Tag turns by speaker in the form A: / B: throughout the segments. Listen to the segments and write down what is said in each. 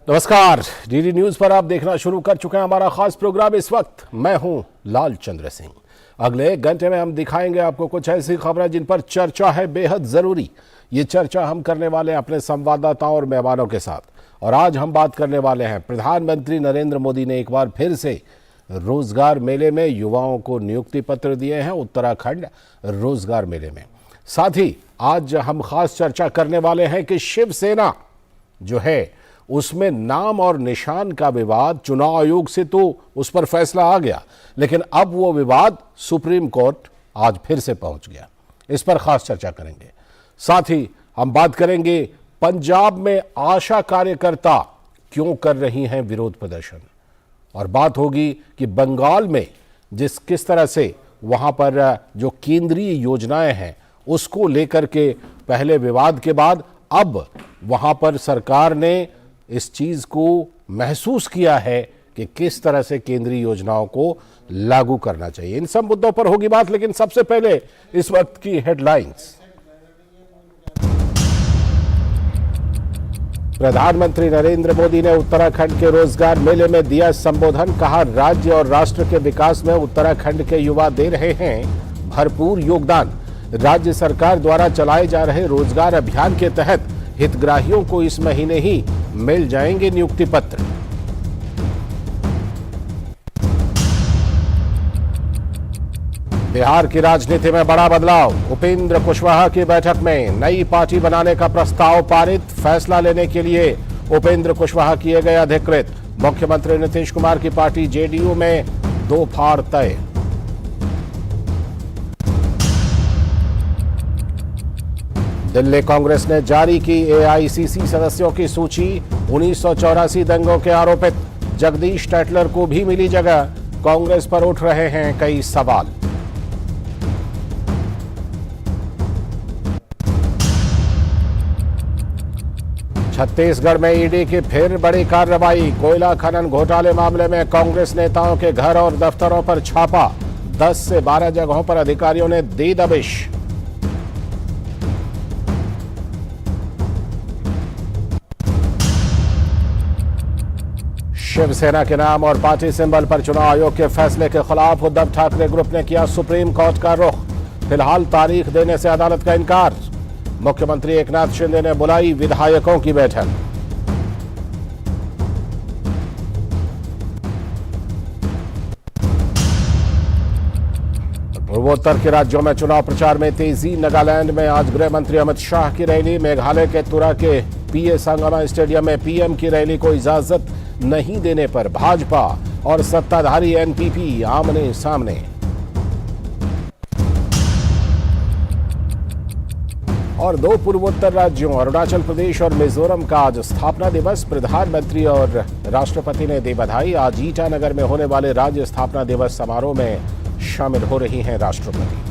A: नमस्कार, DD news पर आप देखना शुरू कर चुके हैं हमारा खास प्रोग्राम। इस वक्त मैं हूं लाल चंद्र सिंह। अगले 1 घंटे में हम दिखाएंगे आपको कुछ ऐसी खबरें जिन पर चर्चा है बेहद जरूरी। ये चर्चा हम करने वाले हैं अपने संवाददाताओं और मेहमानों के साथ। और आज हम बात करने वाले हैं, प्रधानमंत्री नरेंद्र मोदी ने एक बार फिर से रोजगार मेले में युवाओं को नियुक्ति पत्र दिए हैं, उत्तराखंड रोजगार मेले में। साथ ही आज हम खास चर्चा करने वाले हैं कि शिवसेना जो है उसमें नाम और निशान का विवाद, चुनाव आयोग से तो उस पर फैसला आ गया, लेकिन अब वो विवाद सुप्रीम कोर्ट आज फिर से पहुंच गया। इस पर खास चर्चा करेंगे। साथ ही हम बात करेंगे पंजाब में आशा कार्यकर्ता क्यों कर रही हैं विरोध प्रदर्शन, और बात होगी कि बंगाल में किस तरह से वहां पर जो केंद्रीय योजनाएं हैं उसको लेकर के पहले विवाद के बाद अब वहां पर सरकार ने इस चीज को महसूस किया है कि किस तरह से केंद्रीय योजनाओं को लागू करना चाहिए। इन सब मुद्दों पर होगी बात, लेकिन सबसे पहले इस वक्त की हेडलाइंस। प्रधानमंत्री नरेंद्र मोदी ने उत्तराखंड के रोजगार मेले में दिया संबोधन। कहा, राज्य और राष्ट्र के विकास में उत्तराखंड के युवा दे रहे हैं भरपूर योगदान। राज्य सरकार द्वारा चलाए जा रहे रोजगार अभियान के तहत हितग्राहियों को इस महीने ही मिल जाएंगे नियुक्ति पत्र। बिहार की राजनीति में बड़ा बदलाव। उपेंद्र कुशवाहा की बैठक में नई पार्टी बनाने का प्रस्ताव पारित। फैसला लेने के लिए उपेंद्र कुशवाहा किए गए अधिकृत। मुख्यमंत्री नीतीश कुमार की पार्टी जेडीयू में 2 फाड़ तय। दिल्ली कांग्रेस ने जारी की एआईसीसी सदस्यों की सूची। 1984 दंगों के आरोपित जगदीश टैटलर को भी मिली जगह। कांग्रेस पर उठ रहे हैं कई सवाल। छत्तीसगढ़ में ईडी की फिर बड़ी कार्रवाई। कोयला खनन घोटाले मामले में कांग्रेस नेताओं के घर और दफ्तरों पर छापा। 10 से 12 जगहों पर अधिकारियों ने दी दबिश। शिवसेना के नाम और पार्टी सिंबल पर चुनाव आयोग के फैसले के खिलाफ उद्धव ठाकरे ग्रुप ने किया सुप्रीम कोर्ट का रुख। फिलहाल तारीख देने से अदालत का इनकार। मुख्यमंत्री एकनाथ शिंदे ने बुलाई विधायकों की बैठक। पूर्वोत्तर के राज्यों में चुनाव प्रचार में तेजी। नागालैंड में आज गृह मंत्री अमित शाह की रैली। मेघालय के तुरा के पीए संगमा स्टेडियम में पीएम की रैली को इजाजत नहीं देने पर भाजपा और सत्ताधारी एनपीपी आमने सामने। और 2 पूर्वोत्तर राज्यों अरुणाचल प्रदेश और मिजोरम का आज स्थापना दिवस। प्रधानमंत्री और राष्ट्रपति ने दी बधाई। आज ईटानगर में होने वाले राज्य स्थापना दिवस समारोह में शामिल हो रही हैं राष्ट्रपति।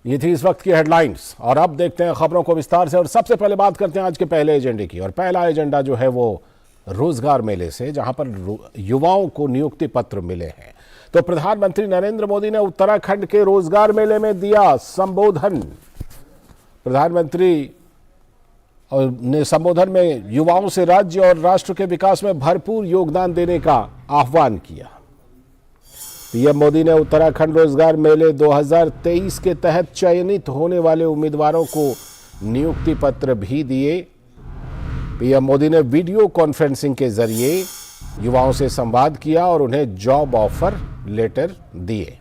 A: ये थी इस वक्त की हेडलाइंस, और अब देखते हैं खबरों को विस्तार से। और सबसे पहले बात करते हैं आज के पहले एजेंडे की। और पहला एजेंडा जो है वो रोजगार मेले से, जहां पर युवाओं को नियुक्ति पत्र मिले हैं। तो प्रधानमंत्री नरेंद्र मोदी ने उत्तराखंड के रोजगार मेले में दिया संबोधन। प्रधानमंत्री ने संबोधन में युवाओं से राज्य और राष्ट्र के विकास में भरपूर योगदान देने का आह्वान किया। पीएम मोदी ने उत्तराखंड रोजगार मेले 2023 के तहत चयनित होने वाले उम्मीदवारों को नियुक्ति पत्र भी दिए। पीएम मोदी ने वीडियो कॉन्फ्रेंसिंग के जरिए युवाओं से संवाद किया और उन्हें जॉब ऑफर लेटर दिए।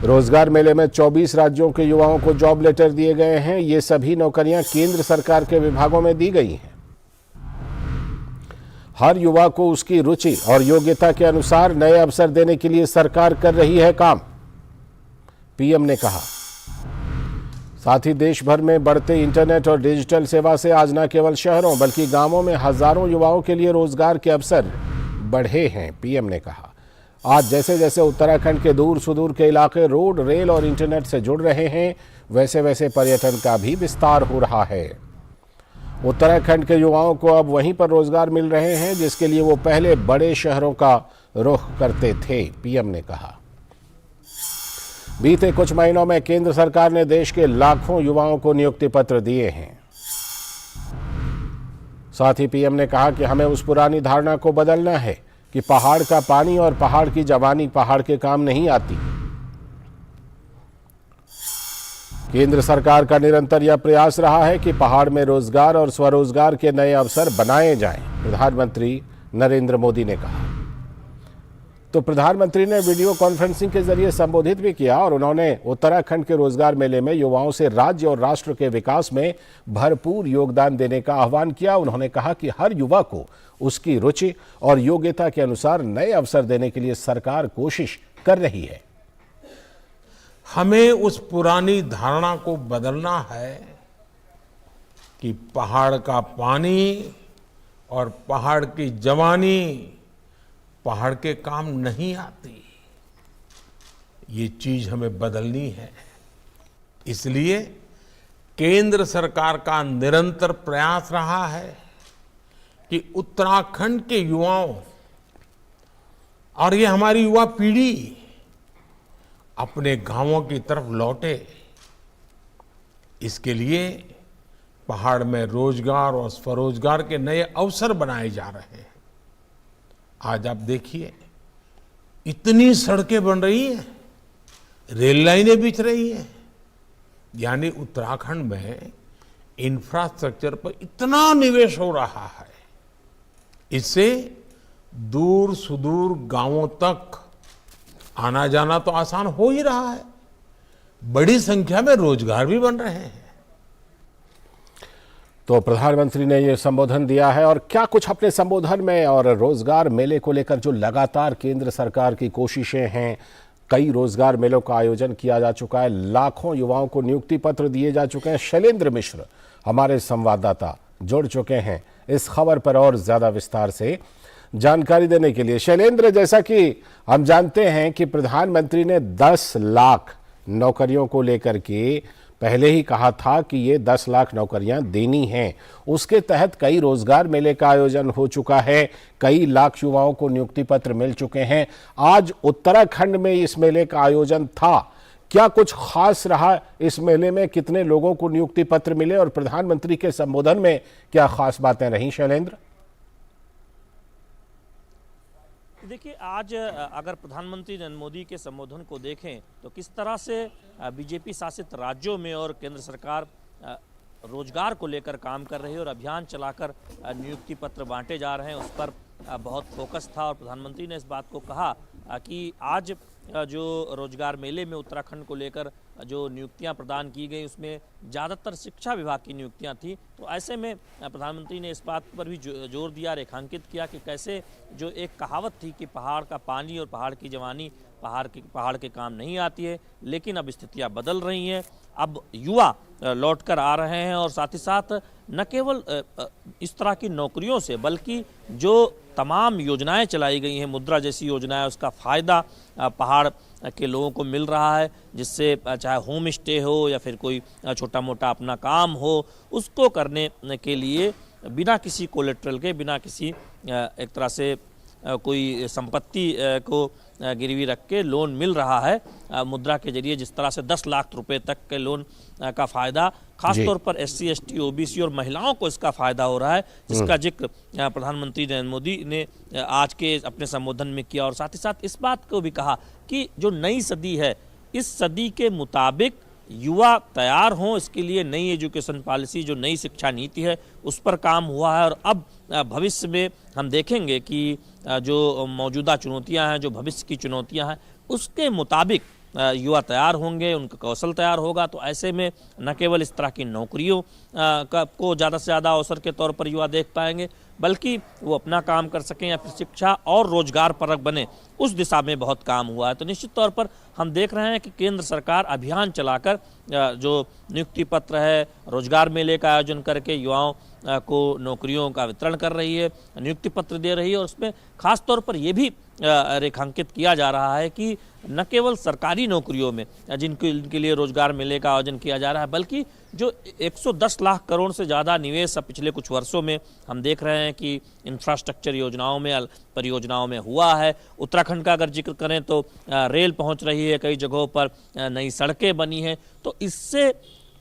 A: रोजगार मेले में 24 राज्यों के युवाओं को जॉब लेटर दिए गए हैं। ये सभी नौकरियां केंद्र सरकार के विभागों में दी गई हैं। हर युवा को उसकी रुचि और योग्यता के अनुसार नए अवसर देने के लिए सरकार कर रही है काम, पीएम ने कहा। साथ ही देश भर में बढ़ते इंटरनेट और डिजिटल सेवा से आज न केवल शहरों बल्कि गांवों में हजारों युवाओं के लिए रोजगार के अवसर बढ़े हैं, पीएम ने कहा। आज जैसे जैसे उत्तराखंड के दूर सुदूर के इलाके रोड, रेल और इंटरनेट से जुड़ रहे हैं, वैसे वैसे पर्यटन का भी विस्तार हो रहा है। उत्तराखंड के युवाओं को अब वहीं पर रोजगार मिल रहे हैं जिसके लिए वो पहले बड़े शहरों का रुख करते थे, पीएम ने कहा। बीते कुछ महीनों में केंद्र सरकार ने देश के लाखों युवाओं को नियुक्ति पत्र दिए हैं। साथ ही पीएम ने कहा कि हमें उस पुरानी धारणा को बदलना है कि पहाड़ का पानी और पहाड़ की जवानी पहाड़ के काम नहीं आती। केंद्र सरकार का निरंतर यह प्रयास रहा है कि पहाड़ में रोजगार और स्वरोजगार के नए अवसर बनाए जाएं, प्रधानमंत्री नरेंद्र मोदी ने कहा। तो प्रधानमंत्री ने वीडियो कॉन्फ्रेंसिंग के जरिए संबोधित भी किया और उन्होंने उत्तराखंड के रोजगार मेले में युवाओं से राज्य और राष्ट्र के विकास में भरपूर योगदान देने का आह्वान किया। उन्होंने कहा कि हर युवा को उसकी रुचि और योग्यता के अनुसार नए अवसर देने के लिए सरकार कोशिश कर रही है।
B: हमें उस पुरानी धारणा को बदलना है कि पहाड़ का पानी और पहाड़ की जवानी पहाड़ के काम नहीं आती। ये चीज हमें बदलनी है। इसलिए केंद्र सरकार का निरंतर प्रयास रहा है कि उत्तराखंड के युवाओं और ये हमारी युवा पीढ़ी अपने गांवों की तरफ लौटे। इसके लिए पहाड़ में रोजगार और स्वरोजगार के नए अवसर बनाए जा रहे हैं। आज आप देखिए, इतनी सड़कें बन रही हैं, रेल लाइनें बिछ रही हैं, यानी उत्तराखंड में इंफ्रास्ट्रक्चर पर इतना निवेश हो रहा है। इससे दूर सुदूर गांवों तक आना जाना तो आसान हो ही रहा है, बड़ी संख्या में रोजगार भी बन रहे हैं।
A: तो प्रधानमंत्री ने यह संबोधन दिया है और क्या कुछ अपने संबोधन में और रोजगार मेले को लेकर जो लगातार केंद्र सरकार की कोशिशें हैं, कई रोजगार मेलों का आयोजन किया जा चुका है, लाखों युवाओं को नियुक्ति पत्र दिए जा चुके हैं। शैलेंद्र मिश्र हमारे संवाददाता जुड़ चुके हैं इस खबर पर और ज्यादा विस्तार से जानकारी देने के लिए। शैलेंद्र, जैसा कि हम जानते हैं कि प्रधानमंत्री ने 10 लाख नौकरियों को लेकर के पहले ही कहा था कि ये 10 लाख नौकरियां देनी हैं। उसके तहत कई रोजगार मेले का आयोजन हो चुका है, कई लाख युवाओं को नियुक्ति पत्र मिल चुके हैं। आज उत्तराखंड में इस मेले का आयोजन था, क्या कुछ खास रहा इस मेले में? कितने लोगों को नियुक्ति पत्र मिले और प्रधानमंत्री के संबोधन में क्या खास बातें रहीं? शैलेंद्र,
C: देखिए, आज अगर प्रधानमंत्री नरेंद्र मोदी के संबोधन को देखें तो किस तरह से बीजेपी शासित राज्यों में और केंद्र सरकार रोजगार को लेकर काम कर रही है और अभियान चलाकर नियुक्ति पत्र बांटे जा रहे हैं, उस पर बहुत फोकस था। और प्रधानमंत्री ने इस बात को कहा कि आज जो रोजगार मेले में उत्तराखंड को लेकर जो नियुक्तियां प्रदान की गई उसमें ज़्यादातर शिक्षा विभाग की नियुक्तियां थी। तो ऐसे में प्रधानमंत्री ने इस बात पर भी जोर दिया, रेखांकित किया कि कैसे जो एक कहावत थी कि पहाड़ का पानी और पहाड़ की जवानी पहाड़ के काम नहीं आती है, लेकिन अब स्थितियां बदल रही हैं। अब युवा लौट कर आ रहे हैं और साथ ही साथ न केवल इस तरह की नौकरियों से बल्कि जो तमाम योजनाएं चलाई गई हैं, मुद्रा जैसी योजनाएं, उसका फ़ायदा पहाड़ के लोगों को मिल रहा है, जिससे चाहे होम स्टे हो या फिर कोई छोटा मोटा अपना काम हो, उसको करने के लिए बिना किसी कोलेट्रल के, बिना किसी एक तरह से कोई संपत्ति को गिरवी रख के लोन मिल रहा है मुद्रा के जरिए। जिस तरह से 10 लाख रुपए तक के लोन का फ़ायदा खासतौर पर SC, ST, OBC और महिलाओं को इसका फ़ायदा हो रहा है, जिसका जिक्र प्रधानमंत्री नरेंद्र मोदी ने आज के अपने संबोधन में किया। और साथ ही साथ इस बात को भी कहा कि जो नई सदी है, इस सदी के मुताबिक युवा तैयार हों, इसके लिए नई एजुकेशन पॉलिसी, जो नई शिक्षा नीति है, उस पर काम हुआ है। और अब भविष्य में हम देखेंगे कि जो मौजूदा चुनौतियां हैं, जो भविष्य की चुनौतियां हैं, उसके मुताबिक युवा तैयार होंगे, उनका कौशल तैयार होगा। तो ऐसे में न केवल इस तरह की नौकरियों को ज़्यादा से ज़्यादा अवसर के तौर पर युवा देख पाएंगे, बल्कि वो अपना काम कर सकें या फिर शिक्षा और रोजगार परक बने, उस दिशा में बहुत काम हुआ है। तो निश्चित तौर पर हम देख रहे हैं कि केंद्र सरकार अभियान चलाकर जो नियुक्ति पत्र है, रोजगार मेले का आयोजन करके युवाओं को नौकरियों का वितरण कर रही है, नियुक्ति पत्र दे रही है। और उसमें खास तौर पर यह भी रेखांकित किया जा रहा है कि न केवल सरकारी नौकरियों में जिनके लिए रोजगार मेले का आयोजन किया जा रहा है, बल्कि जो 110 लाख करोड़ से ज़्यादा निवेश अब पिछले कुछ वर्षों में हम देख रहे हैं कि इंफ्रास्ट्रक्चर योजनाओं में, परियोजनाओं में हुआ है। उत्तराखंड का अगर जिक्र करें तो रेल पहुंच रही है, कई जगहों पर नई सड़कें बनी हैं। तो इससे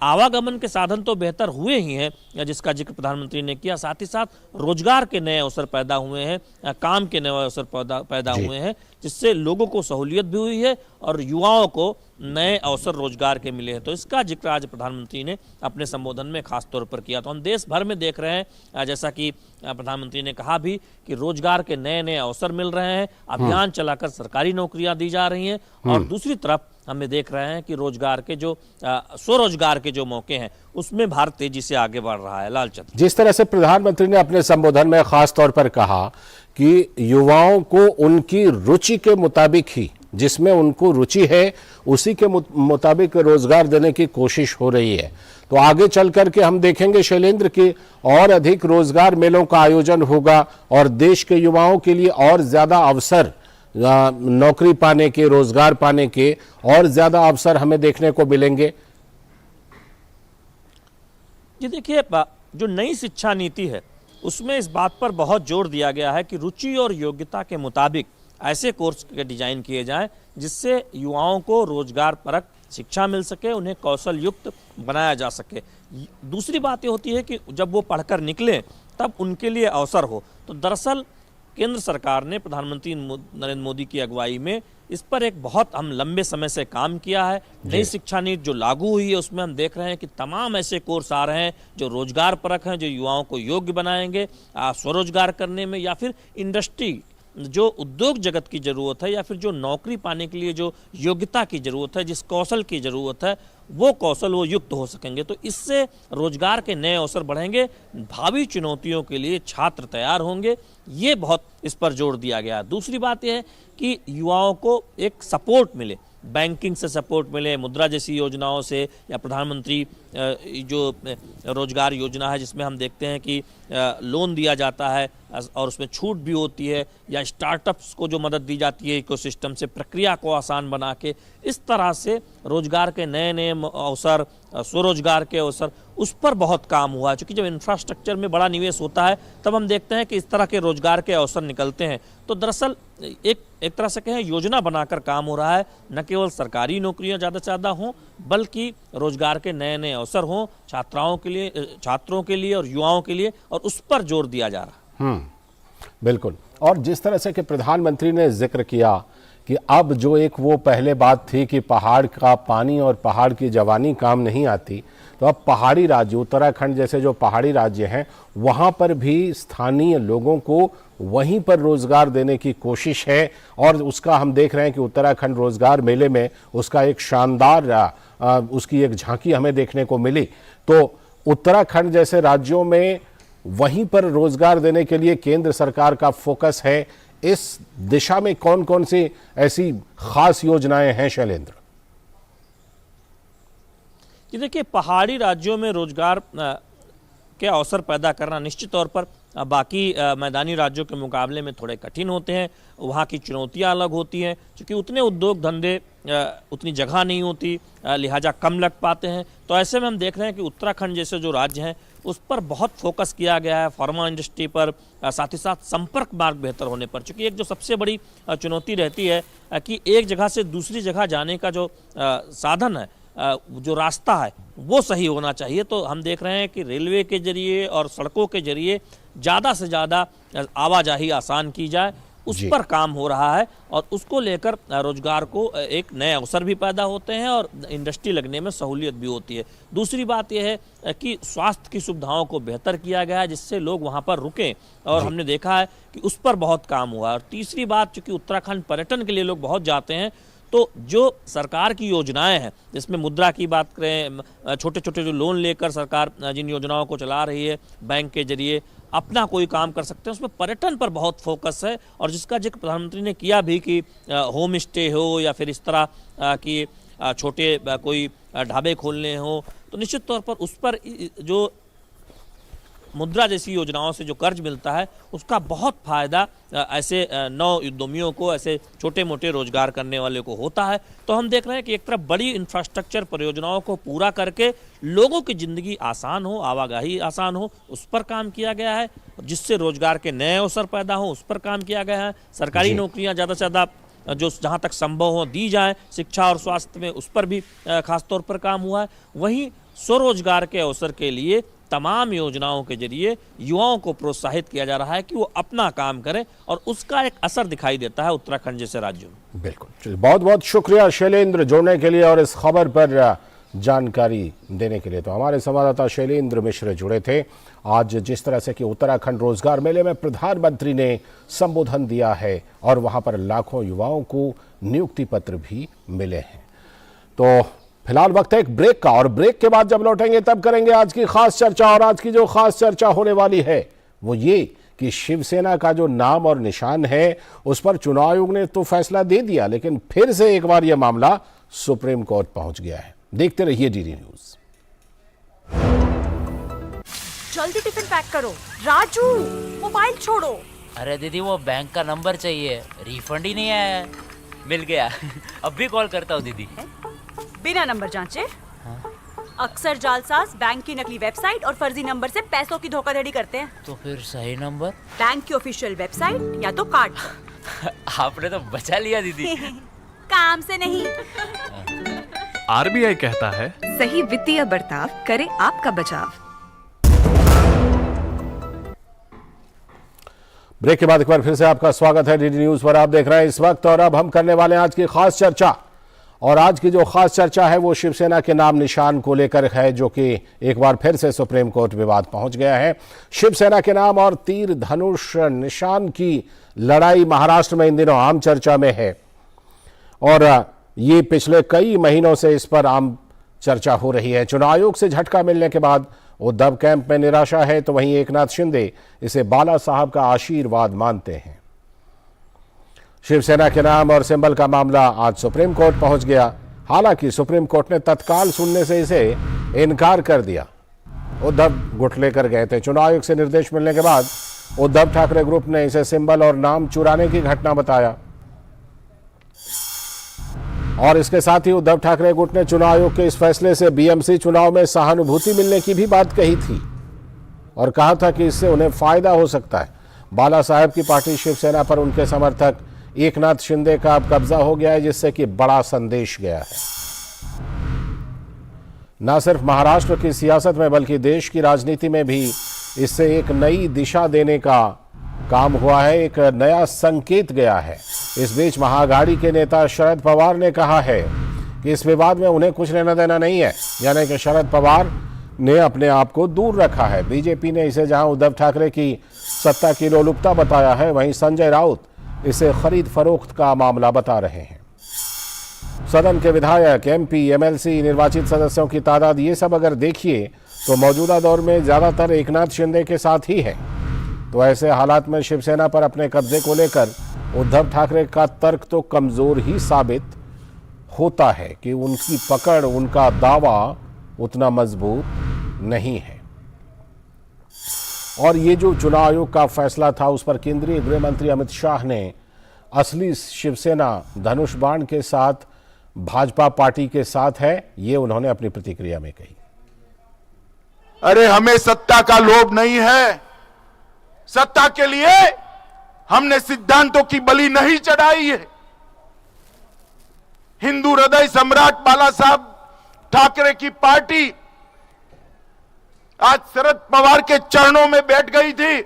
C: आवागमन के साधन तो बेहतर हुए ही हैं, जिसका जिक्र प्रधानमंत्री ने किया, साथ ही साथ रोजगार के नए अवसर पैदा हुए हैं, काम के नए अवसर पैदा हुए हैं, जिससे लोगों को सहूलियत भी हुई है और युवाओं को नए अवसर रोजगार के मिले हैं। तो इसका जिक्र आज प्रधानमंत्री ने अपने संबोधन में खास तौर पर किया। तो हम देश भर में देख रहे हैं, जैसा कि प्रधानमंत्री ने कहा भी, कि रोजगार के नए नए अवसर मिल रहे हैं, अभियान चलाकर सरकारी नौकरियां दी जा रही हैं, और दूसरी तरफ हमें देख रहे हैं कि रोजगार के जो स्वरोजगार के जो मौके हैं उसमें भारत तेजी से आगे बढ़ रहा है। लालचंद,
A: जिस तरह से प्रधानमंत्री ने अपने संबोधन में खास तौर पर कहा कि युवाओं को उनकी रुचि के मुताबिक ही, जिसमें उनको रुचि है उसी के मुताबिक रोजगार देने की कोशिश हो रही है, तो आगे चल करके हम देखेंगे शैलेंद्र की और अधिक रोजगार मेलों का आयोजन होगा और देश के युवाओं के लिए और ज्यादा अवसर, नौकरी पाने के, रोजगार पाने के और ज्यादा अवसर हमें देखने को मिलेंगे।
C: जी देखिए, जो नई शिक्षा नीति है उसमें इस बात पर बहुत जोर दिया गया है कि रुचि और योग्यता के मुताबिक ऐसे कोर्स के डिजाइन किए जाएं जिससे युवाओं को रोजगार परक शिक्षा मिल सके, उन्हें कौशल युक्त बनाया जा सके। दूसरी बात ये होती है कि जब वो पढ़कर निकलें तब उनके लिए अवसर हो। तो दरअसल केंद्र सरकार ने प्रधानमंत्री नरेंद्र मोदी की अगुवाई में इस पर एक बहुत हम लंबे समय से काम किया है। नई शिक्षा नीति जो लागू हुई है उसमें हम देख रहे हैं कि तमाम ऐसे कोर्स आ रहे हैं जो रोजगार परक हैं, जो युवाओं को योग्य बनाएंगे स्वरोजगार करने में, या फिर इंडस्ट्री जो उद्योग जगत की ज़रूरत है, या फिर जो नौकरी पाने के लिए जो योग्यता की ज़रूरत है, जिस कौशल की ज़रूरत है, वो कौशल वो युक्त हो सकेंगे। तो इससे रोजगार के नए अवसर बढ़ेंगे, भावी चुनौतियों के लिए छात्र तैयार होंगे। ये बहुत इस पर जोर दिया गया है। दूसरी बात यह है कि युवाओं को एक सपोर्ट मिले, बैंकिंग से सपोर्ट मिले, मुद्रा जैसी योजनाओं से, या प्रधानमंत्री जो रोजगार योजना है जिसमें हम देखते हैं कि लोन दिया जाता है और उसमें छूट भी होती है, या स्टार्टअप्स को जो मदद दी जाती है इकोसिस्टम से, प्रक्रिया को आसान बना के, इस तरह से रोजगार के नए नए अवसर, स्वरोजगार के अवसर, उस पर बहुत काम हुआ है। क्योंकि जब इंफ्रास्ट्रक्चर में बड़ा निवेश होता है तब हम देखते हैं कि इस तरह के रोजगार के अवसर निकलते हैं। तो दरअसल एक तरह से कहें योजना बनाकर काम हो रहा है, न केवल सरकारी नौकरियां ज़्यादा से ज़्यादा हों बल्कि रोजगार के नए नए अवसर हों छात्रों के लिए और युवाओं के लिए, और उस पर जोर दिया जा रहा है।
A: बिल्कुल। और जिस तरह से कि प्रधानमंत्री ने जिक्र किया कि अब जो एक वो पहले बात थी कि पहाड़ का पानी और पहाड़ की जवानी काम नहीं आती, तो अब पहाड़ी राज्य, उत्तराखंड जैसे जो पहाड़ी राज्य हैं, वहाँ पर भी स्थानीय लोगों को वहीं पर रोजगार देने की कोशिश है। और उसका हम देख रहे हैं कि उत्तराखंड रोजगार मेले में उसका एक शानदार उसकी एक झांकी हमें देखने को मिली। तो उत्तराखंड जैसे राज्यों में वहीं पर रोजगार देने के लिए केंद्र सरकार का फोकस है। इस दिशा में कौन कौन सी ऐसी खास योजनाएं हैं शैलेंद्र?
C: कि देखिए, पहाड़ी राज्यों में रोजगार के अवसर पैदा करना निश्चित तौर पर बाकी मैदानी राज्यों के मुकाबले में थोड़े कठिन होते हैं। वहाँ की चुनौतियाँ अलग होती हैं, क्योंकि उतने उद्योग धंधे, उतनी जगह नहीं होती, लिहाजा कम लग पाते हैं। तो ऐसे में हम देख रहे हैं कि उत्तराखंड जैसे जो राज्य हैं उस पर बहुत फोकस किया गया है, फार्मा इंडस्ट्री पर, साथ ही साथ संपर्क मार्ग बेहतर होने पर। चूँकि एक जो सबसे बड़ी चुनौती रहती है कि एक जगह से दूसरी जगह जाने का जो साधन है, जो रास्ता है, वो सही होना चाहिए। तो हम देख रहे हैं कि रेलवे के जरिए और सड़कों के जरिए ज़्यादा से ज़्यादा आवाजाही आसान की जाए, उस पर काम हो रहा है, और उसको लेकर रोजगार को एक नए अवसर भी पैदा होते हैं और इंडस्ट्री लगने में सहूलियत भी होती है। दूसरी बात यह है कि स्वास्थ्य की सुविधाओं को बेहतर किया गया है जिससे लोग वहाँ पर रुकें, और हमने देखा है कि उस पर बहुत काम हुआ है। और तीसरी बात, चूँकि उत्तराखंड पर्यटन के लिए लोग बहुत जाते हैं, तो जो सरकार की योजनाएं हैं, जिसमें मुद्रा की बात करें, छोटे छोटे जो लोन लेकर सरकार जिन योजनाओं को चला रही है, बैंक के जरिए अपना कोई काम कर सकते हैं, उसमें पर्यटन पर बहुत फोकस है। और जिसका जिक्र प्रधानमंत्री ने किया भी कि होम स्टे हो या फिर इस तरह की छोटे कोई ढाबे खोलने हो, तो निश्चित तौर पर उस पर जो मुद्रा जैसी योजनाओं से जो कर्ज मिलता है उसका बहुत फायदा ऐसे नौ उद्यमियों को, ऐसे छोटे मोटे रोजगार करने वाले को होता है। तो हम देख रहे हैं कि एक तरफ बड़ी इंफ्रास्ट्रक्चर परियोजनाओं को पूरा करके लोगों की ज़िंदगी आसान हो, आवाजाही आसान हो, उस पर काम किया गया है, जिससे रोजगार के नए अवसर पैदा हो, उस पर काम किया गया है। सरकारी नौकरियाँ ज़्यादा से ज़्यादा जो जहाँ तक संभव हो दी जाए, शिक्षा और स्वास्थ्य में, उस पर भी खास तौर पर काम हुआ है। वहीं स्वरोजगार के अवसर के लिए तमाम योजनाओं के जरिए युवाओं को प्रोत्साहित किया जा रहा है कि वो अपना काम करें और उसका एक असर दिखाई देता है उत्तराखंड जैसे राज्यों में।
A: बिल्कुल, बहुत बहुत शुक्रिया शैलेंद्र जोड़ने के लिए और इस खबर पर जानकारी देने के लिए। तो हमारे संवाददाता शैलेंद्र मिश्र जुड़े थे। आज जिस तरह से कि उत्तराखंड रोजगार मेले में प्रधानमंत्री ने संबोधन दिया है और वहां पर लाखों युवाओं को नियुक्ति पत्र भी मिले हैं। तो फिलहाल वक्त है एक ब्रेक का, और ब्रेक के बाद जब लौटेंगे तब करेंगे आज की खास चर्चा। और आज की जो खास चर्चा होने वाली है वो ये कि शिवसेना का जो नाम और निशान है उस पर चुनाव आयोग ने तो फैसला दे दिया, लेकिन फिर से एक बार यह मामला सुप्रीम कोर्ट पहुंच गया है। देखते रहिए डीडी न्यूज।
D: जल्दी टिफिन पैक करो। राजू, मोबाइल छोड़ो।
E: अरे दीदी वो बैंक का नंबर चाहिए, रिफंड ही नहीं आया है। मिल गया। अब भी कॉल करता हूँ दीदी।
D: बिना नंबर जांचे? अक्सर जालसाज बैंक की नकली वेबसाइट और फर्जी नंबर से पैसों की धोखाधड़ी करते हैं।
E: तो फिर सही नंबर?
D: बैंक की ऑफिशियल वेबसाइट या तो कार्ड।
E: आपने तो बचा लिया दीदी।
D: काम से नहीं।
F: आरबीआई कहता है,
G: सही वित्तीय बर्ताव करे आपका बचाव।
A: ब्रेक के बाद एक बार फिर से आपका स्वागत है डीडी न्यूज पर। आप देख रहे हैं इस वक्त, और अब हम करने वाले हैं आज की खास चर्चा। और आज की जो खास चर्चा है वो शिवसेना के नाम निशान को लेकर है, जो कि एक बार फिर से सुप्रीम कोर्ट विवाद पहुंच गया है। शिवसेना के नाम और तीर धनुष निशान की लड़ाई महाराष्ट्र में इन दिनों आम चर्चा में है, और ये पिछले कई महीनों से इस पर आम चर्चा हो रही है। चुनाव आयोग से झटका मिलने के बाद उद्धव कैंप में निराशा है, तो वहीं एकनाथ शिंदे इसे बाला साहब का आशीर्वाद मानते हैं। शिवसेना के नाम और सिंबल का मामला आज सुप्रीम कोर्ट पहुंच गया। हालांकि सुप्रीम कोर्ट ने तत्काल सुनने से इसे इनकार कर दिया। उद्धव गुट लेकर गए थे। चुनाव आयोग से निर्देश मिलने के बाद उद्धव ठाकरे ग्रुप ने इसे सिंबल और नाम चुराने की घटना बताया, और इसके साथ ही उद्धव ठाकरे गुट ने चुनाव आयोग के इस फैसले से बीएमसी चुनाव में सहानुभूति मिलने की भी बात कही थी, और कहा था कि इससे उन्हें फायदा हो सकता है। बाला साहब की पार्टी शिवसेना पर उनके समर्थक एकनाथ शिंदे का अब कब्जा हो गया है, जिससे कि बड़ा संदेश गया है। न सिर्फ महाराष्ट्र की सियासत में बल्कि देश की राजनीति में भी इससे एक नई दिशा देने का काम हुआ है, एक नया संकेत गया है। इस बीच महाअघाड़ी के नेता शरद पवार ने कहा है कि इस विवाद में उन्हें कुछ लेना देना नहीं है, यानी कि शरद पवार ने अपने आप को दूर रखा है। बीजेपी ने इसे जहां उद्धव ठाकरे की सत्ता की लोलुपता बताया है, वहीं संजय राउत इसे खरीद फरोख्त का मामला बता रहे हैं। सदन के विधायक, एमपी, एमएलसी, निर्वाचित सदस्यों की तादाद, ये सब अगर देखिए तो मौजूदा दौर में ज्यादातर एकनाथ शिंदे के साथ ही है। तो ऐसे हालात में शिवसेना पर अपने कब्जे को लेकर उद्धव ठाकरे का तर्क तो कमजोर ही साबित होता है कि उनकी पकड़, उनका दावा उतना मजबूत नहीं है। और ये जो चुनाव आयोग का फैसला था उस पर केंद्रीय गृह मंत्री अमित शाह ने असली शिवसेना धनुष बाण के साथ भाजपा पार्टी के साथ है, ये उन्होंने अपनी प्रतिक्रिया में कही।
H: अरे हमें सत्ता का लोभ नहीं है, सत्ता के लिए हमने सिद्धांतों की बलि नहीं चढ़ाई है। हिंदू हृदय सम्राट बाला साहब ठाकरे की पार्टी आज शरद पवार के चरणों में बैठ गई थी,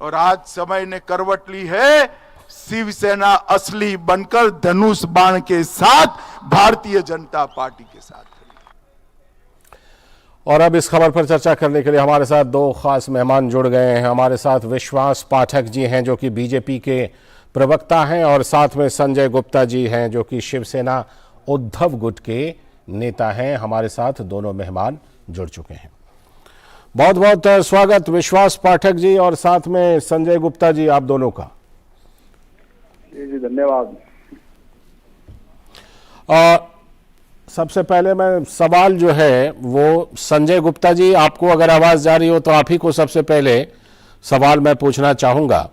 H: और आज समय ने करवट ली है। शिवसेना असली बनकर धनुष बाण के साथ भारतीय जनता पार्टी के साथ।
A: और अब इस खबर पर चर्चा करने के लिए हमारे साथ दो खास मेहमान जुड़ गए हैं। हमारे साथ विश्वास पाठक जी हैं, जो कि बीजेपी के प्रवक्ता हैं, और साथ में संजय गुप्ता जी हैं, जो कि शिवसेना उद्धव गुट के नेता हैं। हमारे साथ दोनों मेहमान जुड़ चुके हैं। बहुत बहुत स्वागत विश्वास पाठक जी और साथ में संजय गुप्ता जी, आप दोनों का।
I: जी धन्यवाद।
A: सबसे पहले मैं सवाल जो है वो संजय गुप्ता जी, आपको अगर आवाज जा रही हो तो आप ही को सबसे पहले सवाल मैं पूछना चाहूंगा।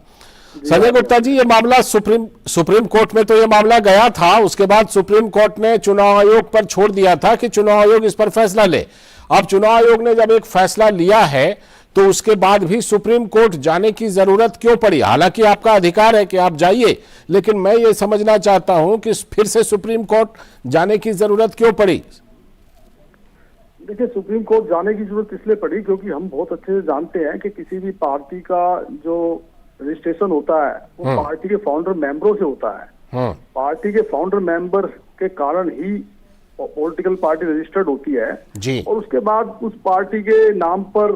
A: संजय गुप्ता जी, ये मामला सुप्रीम कोर्ट में तो ये मामला गया था, उसके बाद सुप्रीम कोर्ट ने चुनाव आयोग पर छोड़ दिया था कि चुनाव आयोग इस पर फैसला ले। अब चुनाव आयोग ने जब एक फैसला लिया है तो उसके बाद भी सुप्रीम कोर्ट जाने की जरूरत क्यों पड़ी? हालांकि आपका अधिकार है कि आप जाइए, लेकिन मैं ये समझना चाहता हूं कि फिर से सुप्रीम कोर्ट जाने की जरूरत क्यों पड़ी?
I: देखिए, सुप्रीम कोर्ट जाने की जरूरत इसलिए पड़ी क्योंकि हम बहुत अच्छे से जानते हैं कि किसी भी पार्टी का जो रजिस्ट्रेशन होता है वो पार्टी के फाउंडर मेंबरों से होता है। पार्टी के फाउंडर मेंबर के कारण ही पॉलिटिकल पार्टी रजिस्टर्ड होती है
A: जी।
I: और उसके बाद उस पार्टी के नाम पर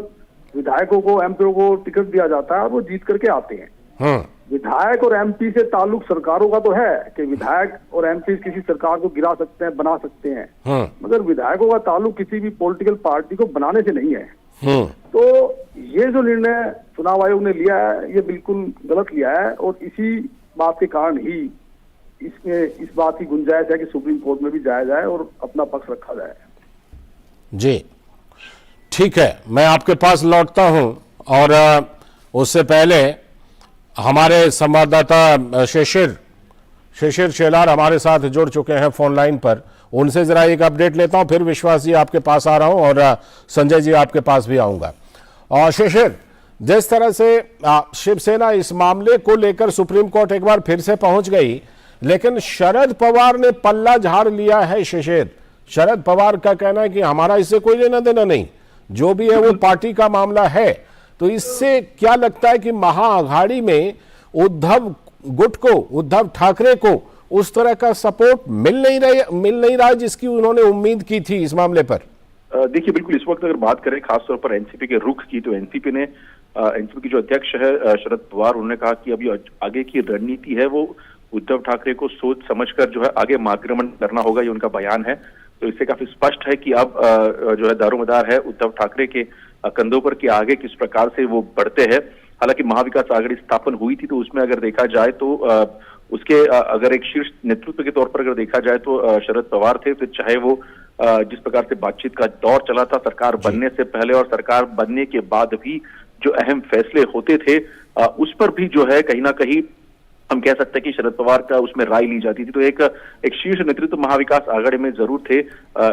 I: विधायकों को, एमपीओ को टिकट दिया जाता है और वो जीत करके आते हैं। विधायक और एमपी से ताल्लुक सरकारों का तो है कि विधायक और एमपी किसी सरकार को गिरा सकते हैं, बना सकते हैं, मगर विधायकों का ताल्लुक किसी भी पॉलिटिकल पार्टी को बनाने से नहीं है। तो ये जो निर्णय चुनाव आयोग ने लिया है ये बिल्कुल गलत लिया है और इसी बात के कारण ही इसमें इस बात की गुंजाइश है कि सुप्रीम कोर्ट में भी जाया जाए और अपना पक्ष रखा जाए।
A: जी ठीक है, मैं आपके पास लौटता हूं और उससे पहले हमारे संवाददाता शिशिर शेलार हमारे साथ जुड़ चुके हैं फोन लाइन पर। उनसे जरा एक अपडेट लेता हूं, फिर विश्वास जी आपके पास आ रहा हूं और संजय जी आपके पास भी आऊंगा। और शिशिर, जिस तरह से शिवसेना इस मामले को लेकर सुप्रीम कोर्ट एक बार फिर से पहुंच गई, लेकिन शरद पवार ने पल्ला झाड़ लिया है। शिशिर, शरद पवार का कहना है कि हमारा इससे कोई लेना देना नहीं, जो भी है वो पार्टी का मामला है। तो इससे क्या लगता है कि महाअघाड़ी में उद्धव गुट को, उद्धव ठाकरे को उस तरह का सपोर्ट मिल नहीं रहा जिसकी उन्होंने उम्मीद की थी इस मामले पर?
F: देखिए, बिल्कुल इस वक्त अगर बात करें खासतौर पर एनसीपी के रुख की, तो एनसीपी ने एनसीपी की जो अध्यक्ष है शरद पवार, उन्होंने कहा कि अभी आगे की रणनीति है वो उद्धव ठाकरे को सोच समझकर जो है आगे मार्गक्रमण करना होगा, ये उनका बयान है। तो इससे काफी स्पष्ट है कि अब जो है दारोमदार है उद्धव ठाकरे के कंधों पर कि आगे किस प्रकार से वो बढ़ते हैं। हालांकि महाविकास आघाड़ी स्थापन हुई थी तो उसमें अगर देखा जाए तो उसके अगर एक शीर्ष नेतृत्व के तौर पर अगर देखा जाए तो शरद पवार थे। फिर चाहे वो जिस प्रकार से बातचीत का दौर चला था सरकार बनने से पहले और सरकार बनने के बाद भी जो अहम फैसले होते थे उस पर भी जो है कहीं ना कहीं हम कह सकते हैं कि शरद पवार का उसमें राय ली जाती थी। तो एक शीर्ष नेतृत्व महाविकास आघाड़ी में जरूर थे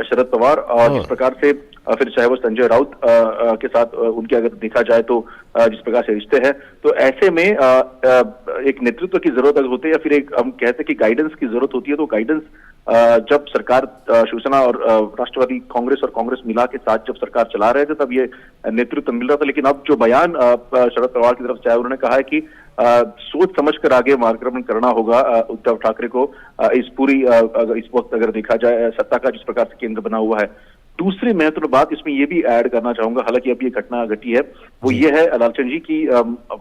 F: शरद पवार, और जिस प्रकार से फिर चाहे वो संजय राउत के साथ उनके अगर देखा जाए तो जिस प्रकार से रिश्ते हैं, तो ऐसे में एक नेतृत्व की जरूरत अगर होती है या फिर एक हम कहते हैं कि गाइडेंस की जरूरत होती है, तो गाइडेंस जब सरकार शिवसेना और राष्ट्रवादी कांग्रेस और कांग्रेस मिला के साथ जब सरकार चला रहे थे तब ये नेतृत्व मिल रहा था। लेकिन अब जो बयान शरद पवार की तरफ से आया, उन्होंने कहा है कि सोच समझकर आगे मार्गक्रमण करना होगा उद्धव ठाकरे को इस पूरी इस वक्त अगर देखा जाए सत्ता का जिस प्रकार से केंद्र बना हुआ है। दूसरी महत्वपूर्ण बात इसमें ये भी ऐड करना चाहूंगा, हालांकि अब ये घटना घटी है, वो ये है लालचंद जी की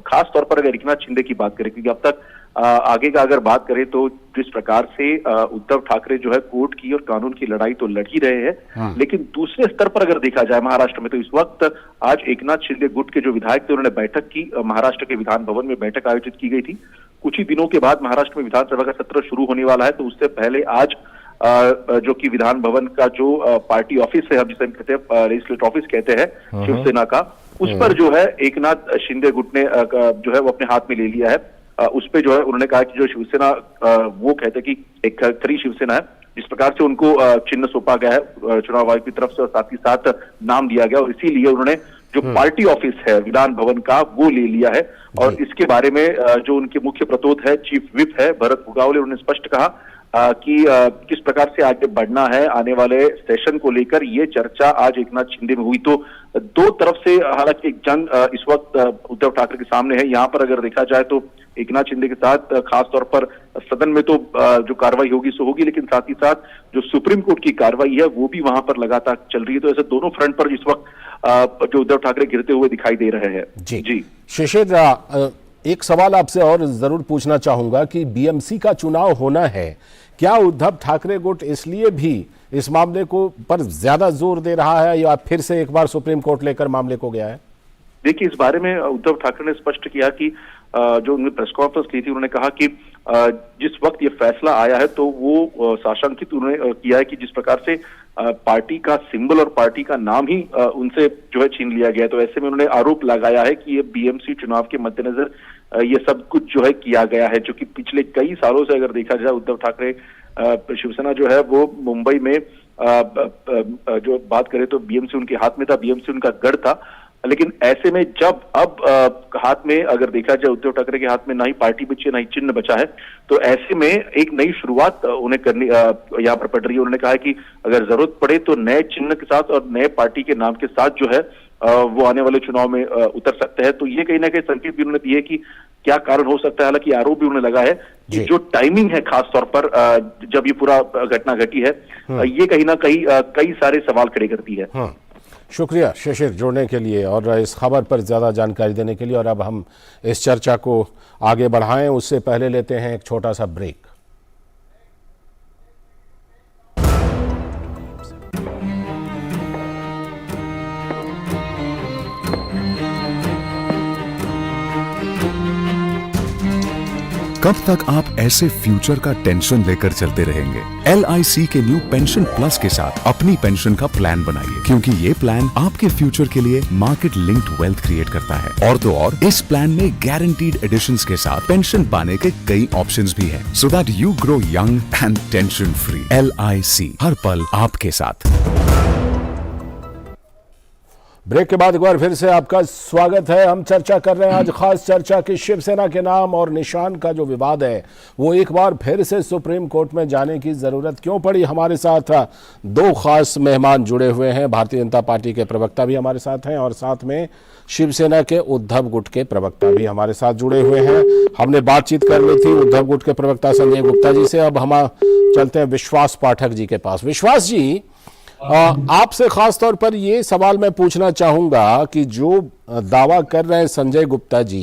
F: खास तौर पर अगर एकनाथ शिंदे की बात करें, क्योंकि अब तक आगे का अगर बात करें तो जिस प्रकार से उद्धव ठाकरे जो है कोर्ट की और कानून की लड़ाई तो लड़ ही रहे हैं, लेकिन दूसरे स्तर पर अगर देखा जाए महाराष्ट्र में, तो इस वक्त आज एकनाथ शिंदे गुट के जो विधायक थे उन्होंने बैठक की, महाराष्ट्र के विधान भवन में बैठक आयोजित की गई थी। कुछ ही दिनों के बाद महाराष्ट्र में विधानसभा का सत्र शुरू होने वाला है, तो उससे पहले आज जो कि विधान भवन का जो पार्टी ऑफिस है, हम जिसे कहते हैं लेजिस्लेटिव ऑफिस कहते हैं शिवसेना का, उस पर जो है एकनाथ शिंदे गुट ने जो है वो अपने हाथ में ले लिया है। उस पे जो है उन्होंने कहा कि जो शिवसेना वो कहते हैं कि एक खरी शिवसेना है, जिस प्रकार से उनको चिन्ह सौंपा गया है चुनाव आयोग की तरफ से और साथ ही साथ नाम दिया गया, और इसीलिए उन्होंने जो पार्टी ऑफिस है विधान भवन का वो ले लिया है। और इसके बारे में जो उनके मुख्य प्रतोद है, चीफ विप है भरत गोगावले, उन्होंने स्पष्ट कहा कि किस प्रकार से आगे बढ़ना है आने वाले सेशन को लेकर, ये चर्चा आज एकनाथ शिंदे में हुई। तो दो तरफ से हालांकि एक जंग इस वक्त उद्धव ठाकरे के सामने है। यहाँ पर अगर देखा जाए तो एकनाथ शिंदे के साथ खास तौर पर सदन में तो जो कार्रवाई होगी सो होगी, लेकिन साथ ही साथ जो सुप्रीम कोर्ट की कार्रवाई है वो भी वहां पर लगातार चल रही है। तो ऐसे दोनों फ्रंट पर इस वक्त जो उद्धव ठाकरे गिरते हुए दिखाई दे रहे हैं। जी
A: शिशिर, एक सवाल आपसे और जरूर पूछना चाहूंगा कि बीएमसी का चुनाव होना है, क्या उद्धव ठाकरे गुट इसलिए भी इस मामले को पर ज्यादा जोर दे रहा है या फिर से एक बार सुप्रीम कोर्ट लेकर मामले को गया है?
F: देखिए, इस बारे में उद्धव ठाकरे ने स्पष्ट किया कि जो उन्होंने प्रेस कॉन्फ्रेंस की थी, उन्होंने कहा कि जिस वक्त ये फैसला आया है तो वो साशंकित उन्होंने किया है कि जिस प्रकार से पार्टी का सिंबल और पार्टी का नाम ही उनसे जो है छीन लिया गया है। तो ऐसे में उन्होंने आरोप लगाया है कि ये बीएमसी चुनाव के मद्देनजर ये सब कुछ जो है किया गया है, जो कि पिछले कई सालों से अगर देखा जाए उद्धव ठाकरे शिवसेना जो है वो मुंबई में जो बात करें तो बीएमसी उनके हाथ में था, बीएमसी उनका गढ़ था। लेकिन ऐसे में जब अब हाथ में अगर देखा जाए उद्धव ठाकरे के हाथ में ना ही पार्टी बची है ना ही चिन्ह बचा है, तो ऐसे में एक नई शुरुआत उन्हें करनी यहाँ पर पड़ रही है। उन्होंने कहा है कि अगर जरूरत पड़े तो नए चिन्ह के साथ और नए पार्टी के नाम के साथ जो है वो आने वाले चुनाव में उतर सकते हैं। तो ये कहीं ना कहीं संकेत भी उन्होंने दिए कि क्या कारण हो सकता है। हालांकि आरोप भी उन्हें लगा है कि जो टाइमिंग है खास तौर पर जब ये पूरा घटना घटी है, ये कहीं ना कहीं कई सारे सवाल खड़े करती है।
A: शुक्रिया शिशिर जुड़ने के लिए और इस खबर पर ज़्यादा जानकारी देने के लिए। और अब हम इस चर्चा को आगे बढ़ाएं, उससे पहले लेते हैं एक छोटा सा ब्रेक।
J: कब तक आप ऐसे फ्यूचर का टेंशन लेकर चलते रहेंगे? LIC के न्यू पेंशन प्लस के साथ अपनी पेंशन का प्लान बनाइए, क्योंकि ये प्लान आपके फ्यूचर के लिए मार्केट लिंक्ड वेल्थ क्रिएट करता है। और तो और इस प्लान में गारंटीड एडिशंस के साथ पेंशन पाने के कई ऑप्शंस भी हैं, so that you grow young and tension free. LIC, हर पल आपके साथ।
A: ब्रेक के बाद एक बार फिर से आपका स्वागत है। हम चर्चा कर रहे हैं आज खास चर्चा की शिवसेना के नाम और निशान का जो विवाद है वो एक बार फिर से सुप्रीम कोर्ट में जाने की जरूरत क्यों पड़ी। हमारे साथ दो खास मेहमान जुड़े हुए हैं। भारतीय जनता पार्टी के प्रवक्ता भी हमारे साथ हैं और साथ में शिवसेना के उद्धव गुट के प्रवक्ता भी हमारे साथ जुड़े हुए हैं। हमने बातचीत कर ली थी उद्धव गुट के प्रवक्ता संजय गुप्ता जी से। अब हम चलते हैं विश्वास पाठक जी के पास। विश्वास जी, आपसे खास तौर पर ये सवाल मैं पूछना चाहूंगा कि जो दावा कर रहे हैं संजय गुप्ता जी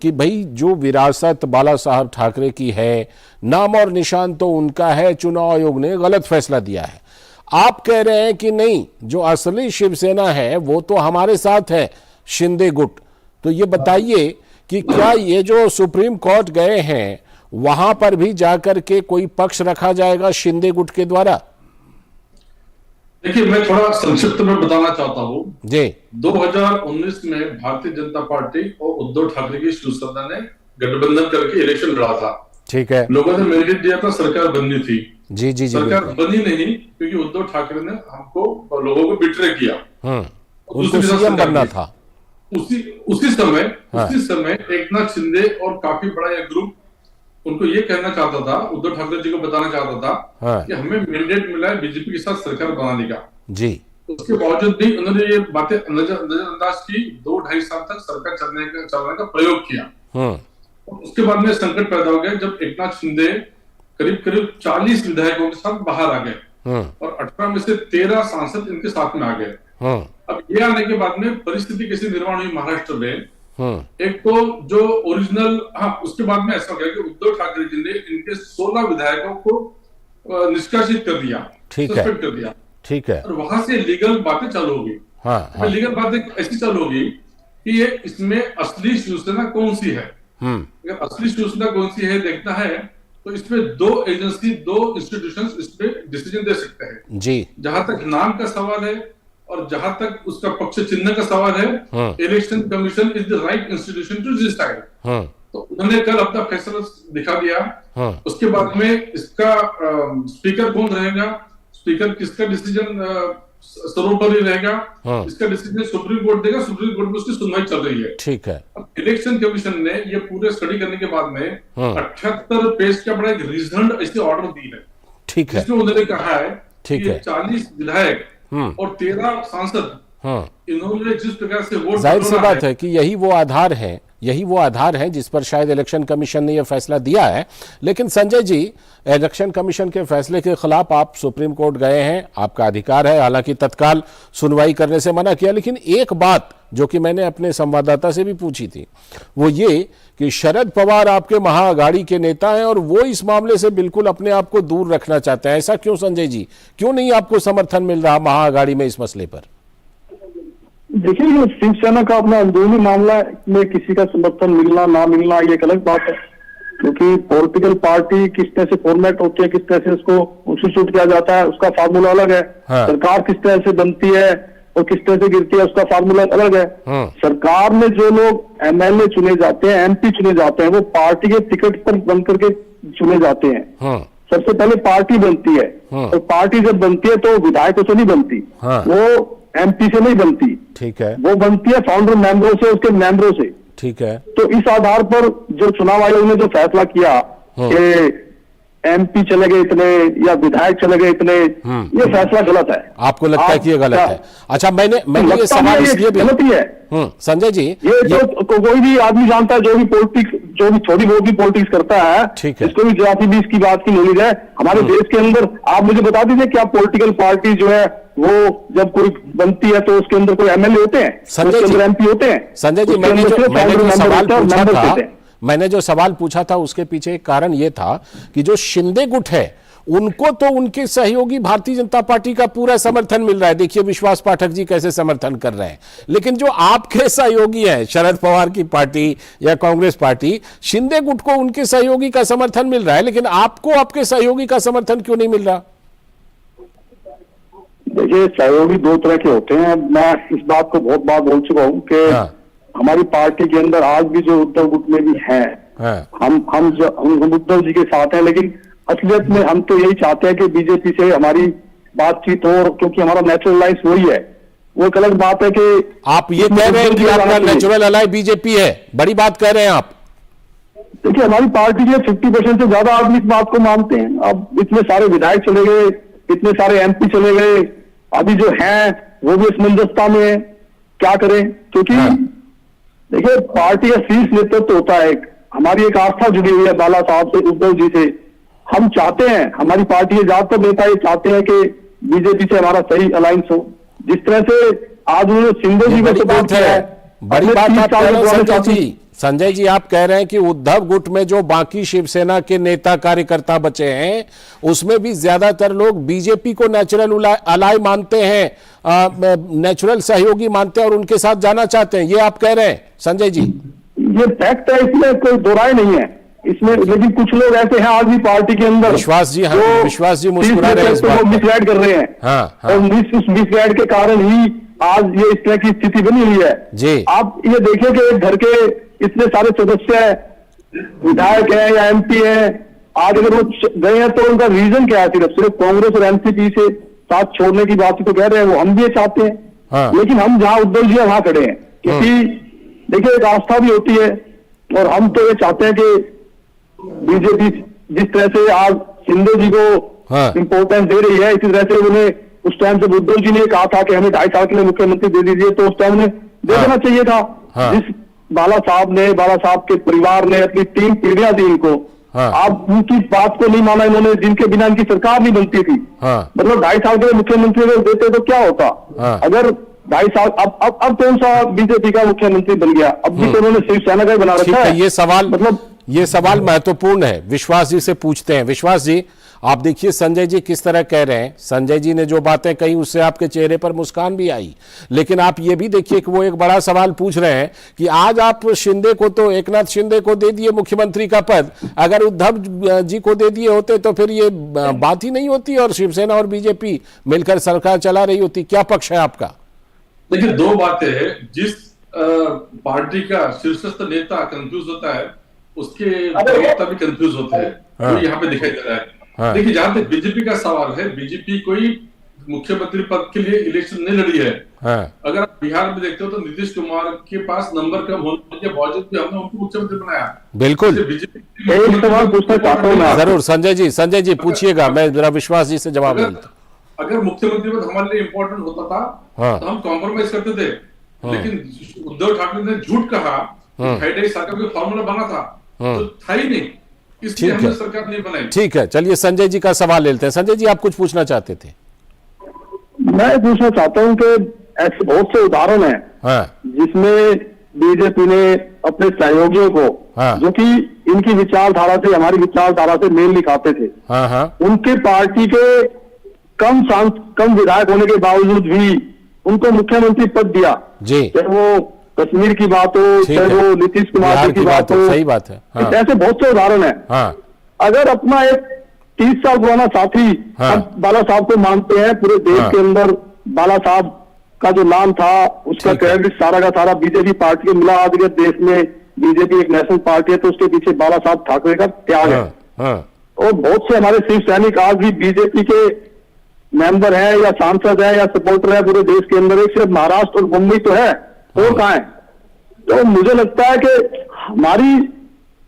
A: कि भाई जो विरासत बाला साहब ठाकरे की है, नाम और निशान तो उनका है, चुनाव आयोग ने गलत फैसला दिया है। आप कह रहे हैं कि नहीं, जो असली शिवसेना है वो तो हमारे साथ है, शिंदे गुट। तो ये बताइए कि क्या ये जो सुप्रीम कोर्ट गए हैं वहां पर भी जाकर के कोई पक्ष रखा जाएगा शिंदे गुट के द्वारा?
K: देखिए, मैं थोड़ा संक्षिप्त में बताना चाहता हूँ
A: जी।
K: 2019 में भारतीय जनता पार्टी और उद्धव ठाकरे की शिवसेना ने गठबंधन करके इलेक्शन लड़ा था। ठीक है। लोगों ने मैंडेट दिया था, सरकार बननी थी। जी जी जी। सरकार बनी नहीं क्योंकि उद्धव ठाकरे ने हमको लोगों को बिट्रे किया।
A: उनको सीएम बनना था।
K: उसी समय एकनाथ शिंदे और काफी बड़ा एक ग्रुप उनको ये कहना चाहता था, उद्धव ठाकरे जी को बताना चाहता था कि हमें मैंडेट मिला है बीजेपी के साथ सरकार बनाने का। जी। उसके बावजूद भी उन्होंने ये बातें नजरअंदाज की। 2-2.5 साल तक सरकार चलने का प्रयोग किया। उसके बाद में संकट पैदा हो गया जब एकनाथ शिंदे करीब 40 विधायकों के साथ बाहर आ गए और 18 में से 13 सांसद इनके साथ में आ गए। अब ये आने के बाद में परिस्थिति कैसे निर्माण हुई महाराष्ट्र में, एक तो जो ओरिजिनल, उसके बाद में ऐसा हो गया कि उद्धव ठाकरे जी ने इनके 16 विधायकों को निष्कासित कर दिया, सस्पेंड कर दिया। ठीक है। और वहां से लीगल बातें चालू होगी। लीगल बातें ऐसी चालू होगी कि ये इसमें असली शिवसेना कौन सी है। अगर असली शिवसेना कौन सी है देखना है तो इसमें 2 एजेंसी, 2 इंस्टीट्यूशंस इसमें डिसीजन दे सकते हैं। जी। जहां तक नाम का सवाल है और जहां तक उसका पक्ष चिन्ह का सवाल है, election commission is the right institution to decide. तो उन्होंने कल अपना फैसला दिखा दिया। उसके बाद में इसका स्पीकर कौन रहेगा, स्पीकर किसका डिसीजन सर्वोपरि रहेगा, इसका डिसीजन सुप्रीम कोर्ट देगा। सुप्रीम कोर्ट में उसकी सुनवाई चल रही है। ठीक है। अब इलेक्शन कमीशन ने ये पूरे स्टडी करने के बाद में 78 पेज का बड़ा एक रीजनड ऐसे ऑर्डर दी है। ठीक है। इसमें उन्होंने कहा है कि 40 विधायक और 13 सांसद, इन्होंने जिस प्रकार से वोट,
A: जाहिर सी बात है कि यही वो आधार है जिस पर शायद इलेक्शन कमीशन ने यह फैसला दिया है। लेकिन संजय जी, इलेक्शन कमीशन के फैसले के खिलाफ आप सुप्रीम कोर्ट गए हैं, आपका अधिकार है। हालांकि तत्काल सुनवाई करने से मना किया, लेकिन एक बात जो कि मैंने अपने संवाददाता से भी पूछी थी वो ये कि शरद पवार आपके महाअघाड़ी के नेता हैं और वो इस मामले से बिल्कुल अपने आप को दूर रखना चाहते हैं। ऐसा क्यों संजय जी? क्यों नहीं आपको समर्थन मिल रहा महाअघाड़ी में इस मसले पर?
I: देखिए, ये शिवसेना का अपना अंदरूनी मामला में किसी का समर्थन मिलना ना मिलना ये एक अलग बात है, क्योंकि पॉलिटिकल पार्टी किस तरह से फॉर्मेट होती है, किस तरह से उसको इंस्टीट्यूट किया जाता है, उसका फार्मूला अलग है। सरकार किस तरह से बनती है और किस तरह से गिरती है, उसका फार्मूला अलग है। सरकार में जो लोग MLA चुने जाते हैं, MP चुने जाते हैं, वो पार्टी के टिकट पर बन करके चुने जाते हैं। सबसे पहले पार्टी बनती है और पार्टी जब बनती है तो विधायकों से नहीं बनती, वो एमपी से नहीं बनती,
A: ठीक है,
I: वो बनती है फाउंडर मेंबरों से, उसके मेंबरों से।
A: ठीक है।
I: तो इस आधार पर जो चुनाव आयोग ने जो फैसला किया कि एमपी चले गए इतने या विधायक चले गए इतने, ये फैसला गलत है।
A: आपको लगता है कि ये गलत है? अच्छा, मैंने ये सवाल इसलिए भी
I: गलत ही है
A: संजय जी,
I: ये तो कोई भी आदमी जानता है, जो भी पॉलिटिक्स, जो भी थोड़ी बहुत भी पॉलिटिक्स करता है,
A: ठीक है,
I: इसको भी जाति बीस की बात की नॉलेज है। हमारे देश के अंदर आप मुझे बता दीजिए क्या पॉलिटिकल पार्टी जो है वो जब कोई बनती है तो उसके अंदर कोई एमएलए होते हैं,
A: संजय
I: उसके
A: जी,
I: अंदर एमपी होते हैं?
A: संजय जी, मैंने जो सवाल पूछा था उसके पीछे एक कारण यह था कि जो शिंदे गुट है उनको तो उनके सहयोगी भारतीय जनता पार्टी का पूरा समर्थन मिल रहा है। देखिए विश्वास पाठक जी कैसे समर्थन कर रहे हैं, लेकिन जो आपके सहयोगी हैं शरद पवार की पार्टी या कांग्रेस पार्टी, शिंदे गुट को उनके सहयोगी का समर्थन मिल रहा है, लेकिन आपको आपके सहयोगी का समर्थन क्यों नहीं मिल रहा?
I: देखिए, सहयोगी दो तरह के होते हैं। मैं इस बात को बहुत बार बोल चुका हूँ कि हमारी पार्टी के अंदर आज भी जो उद्धव गुट में भी हैं, हम उद्धव जी के साथ हैं, लेकिन असलियत में हम तो यही चाहते हैं कि बीजेपी से हमारी बातचीत हो, और क्योंकि हमारा नेचुरल अलायंस वही है। वो एक अलग बात है कि
A: आप ये कह रहे हैं कि आपका नेचुरल अलायंस बीजेपी है, बड़ी बात कह रहे हैं आप।
I: देखिए, हमारी पार्टी के 50% से ज्यादा आदमी इस बात को मानते हैं। अब इतने सारे विधायक चले गए, इतने सारे एमपी चले गए, अभी जो हैं वो भी असमंजसता में है, क्या करें? क्योंकि देखिए, पार्टी का शीर्ष नेतृत्व होता है, हमारी एक आस्था जुड़ी हुई है बाला साहब से, उद्धव जी से। हम चाहते हैं, हमारी पार्टी के ज्यादातर नेता ये चाहते हैं कि बीजेपी से हमारा सही अलायंस हो। जिस तरह से आज उन्होंने शिंदे जी को सपोर्ट किया है,
A: बड़ी बात आप कह रहे हैं संजय जी, आप कह रहे हैं कि उद्धव गुट में जो बाकी शिवसेना के नेता कार्यकर्ता बचे हैं उसमें भी ज्यादातर लोग बीजेपी को नेचुरल अलाय मानते हैं, नेचुरल सहयोगी मानते हैं और उनके साथ जाना चाहते हैं, ये आप कह रहे हैं संजय जी?
I: ये फैक्ट है, इसमें कोई दो राय नहीं है इसमें। लेकिन कुछ लोग ऐसे हैं आज भी पार्टी के अंदर,
A: विश्वास जी मुस्कुरा रहे हैं इस बात पर,
I: मिसगाइड कर रहे हैं। और मिसगाइड के कारण ही आज ये इस तरह की स्थिति बनी हुई है
A: जी।
I: आप ये देखिए कि एक घर के इतने सारे सदस्य हैं, विधायक हैं या एमपी हैं, आज अगर वो गए हैं तो उनका रीजन क्या है? सिर्फ कांग्रेस और एनसीपी से साथ छोड़ने की बात तो कह रहे हैं, वो हम भी ये चाहते हैं। लेकिन हम जहां उद्धव जी वहां खड़े हैं, क्योंकि देखिए एक आस्था भी होती है, और हम तो ये चाहते हैं कि बीजेपी जिस तरह से आज शिंदे जी को इंपॉर्टेंस दे रही है, इसी तरह से उन्हें उस टाइम जब उद्धव जी ने कहा था कि हमें 2.5 साल के लिए मुख्यमंत्री दे दीजिए, तो उस टाइम उन्हें दे देना चाहिए था। जिस बाला साहब के परिवार ने अपनी 3 पीढ़ियां दी इनको, आप उनकी बात को नहीं माना इन्होंने, जिनके बिना इनकी सरकार नहीं बनती थी। मतलब 2.5 साल के लिए मुख्यमंत्री अगर देते तो क्या होता? अगर 2.5 साल अब कौन सा बीजेपी का मुख्यमंत्री बन गया? अब भी तो उन्होंने शिवसेना का बना रखा है।
A: ये सवाल महत्वपूर्ण है, विश्वास जी से पूछते हैं। विश्वास जी, आप देखिए संजय जी किस तरह कह रहे हैं। संजय जी ने जो बातें कही उससे आपके चेहरे पर मुस्कान भी आई, लेकिन आप ये भी देखिए कि वो एक बड़ा सवाल पूछ रहे हैं कि आज आप शिंदे को, तो एकनाथ शिंदे को दे दिए मुख्यमंत्री का पद, अगर उद्धव जी को दे दिए होते तो फिर ये बात ही नहीं होती और शिवसेना और बीजेपी मिलकर सरकार चला रही होती। क्या पक्ष है आपका?
K: देखिए, 2 बातें हैं। जिस पार्टी का शीर्षस्थ नेता कंफ्यूज होता है उसके प्रवक्ता भी कंफ्यूज होते हैं, तो यहाँ पे दिखाई दे रहा है। देखिए, जहां तक बीजेपी का सवाल है, बीजेपी कोई मुख्यमंत्री पद के लिए इलेक्शन नहीं लड़ी है। अगर आप बिहार में देखते हो तो नीतीश कुमार के पास नंबर कम होने के बावजूद भी हमने उनको मुख्यमंत्री बनाया।
A: बिल्कुल,
K: बीजेपी
A: जरूर संजय जी पूछिएगा, मैं जरा विश्वास जी से जवाब देता।
K: अगर मुख्यमंत्री पद हमारे लिए इम्पोर्टेंट होता था तो हम कॉम्प्रोमाइज करते थे, लेकिन उद्धव ठाकरे ने झूठ कहा, 2.5 साल का कोई फॉर्मूला बना था, तो था ही नहीं, इसलिए हमने सरकार नहीं बनाई।
A: ठीक है, चलिए संजय जी का सवाल लेते हैं। संजय जी, आप कुछ पूछना चाहते थे?
I: मैं पूछना चाहता हूं कि ऐसे बहुत से उदाहरण हैं जिसमें बीजेपी ने अपने सहयोगियों को, जो कि इनकी विचारधारा से, हमारी विचारधारा से मेल नहीं खाते थे, उनके पार्टी के कम विधायक होने के बावजूद भी उनको मुख्यमंत्री पद दिया। चाहे वो कश्मीर की बात हो, चाहे वो नीतीश कुमार की बात हो,
A: सही बात है।
I: ऐसे बहुत से उदाहरण हैं। अगर अपना एक 30 साल पुराना साथी, हम बाला साहब को मानते हैं, पूरे देश के अंदर बाला साहब का जो नाम था उसका क्रेडिट सारा का सारा बीजेपी पार्टी को मिला। आज अगर देश में बीजेपी एक नेशनल पार्टी है तो उसके पीछे बाला साहब ठाकरे का त्याग है। और बहुत से हमारे शिव सैनिक आज भी बीजेपी के मेंबर है या सांसद है या सपोर्टर है पूरे देश के अंदर, एक सिर्फ महाराष्ट्र और मुंबई तो है, और कहाँ है? तो मुझे लगता है कि हमारी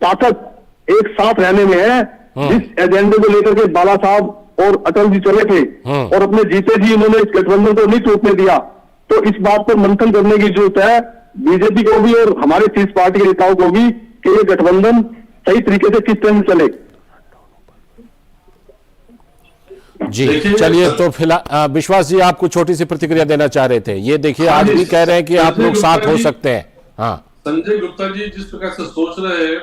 I: ताकत एक साथ रहने में है। जिस एजेंडे को लेकर के बाला साहब और अटल जी चले थे और अपने जीते जी उन्होंने इस गठबंधन को नहीं टूटने दिया, तो इस बात पर मंथन करने की जरूरत है बीजेपी को भी और हमारे शीर्ष पार्टी के नेताओं को भी कि ये गठबंधन सही तरीके से किस तरह से चले।
A: जी चलिए, तो फिलहाल विश्वास जी आपको छोटी सी प्रतिक्रिया देना चाह रहे थे। ये देखिए आज भी कह रहे हैं कि आप लोग साथ हो सकते हैं। हाँ
K: संजय गुप्ता जी जिस प्रकार से सोच रहे हैं,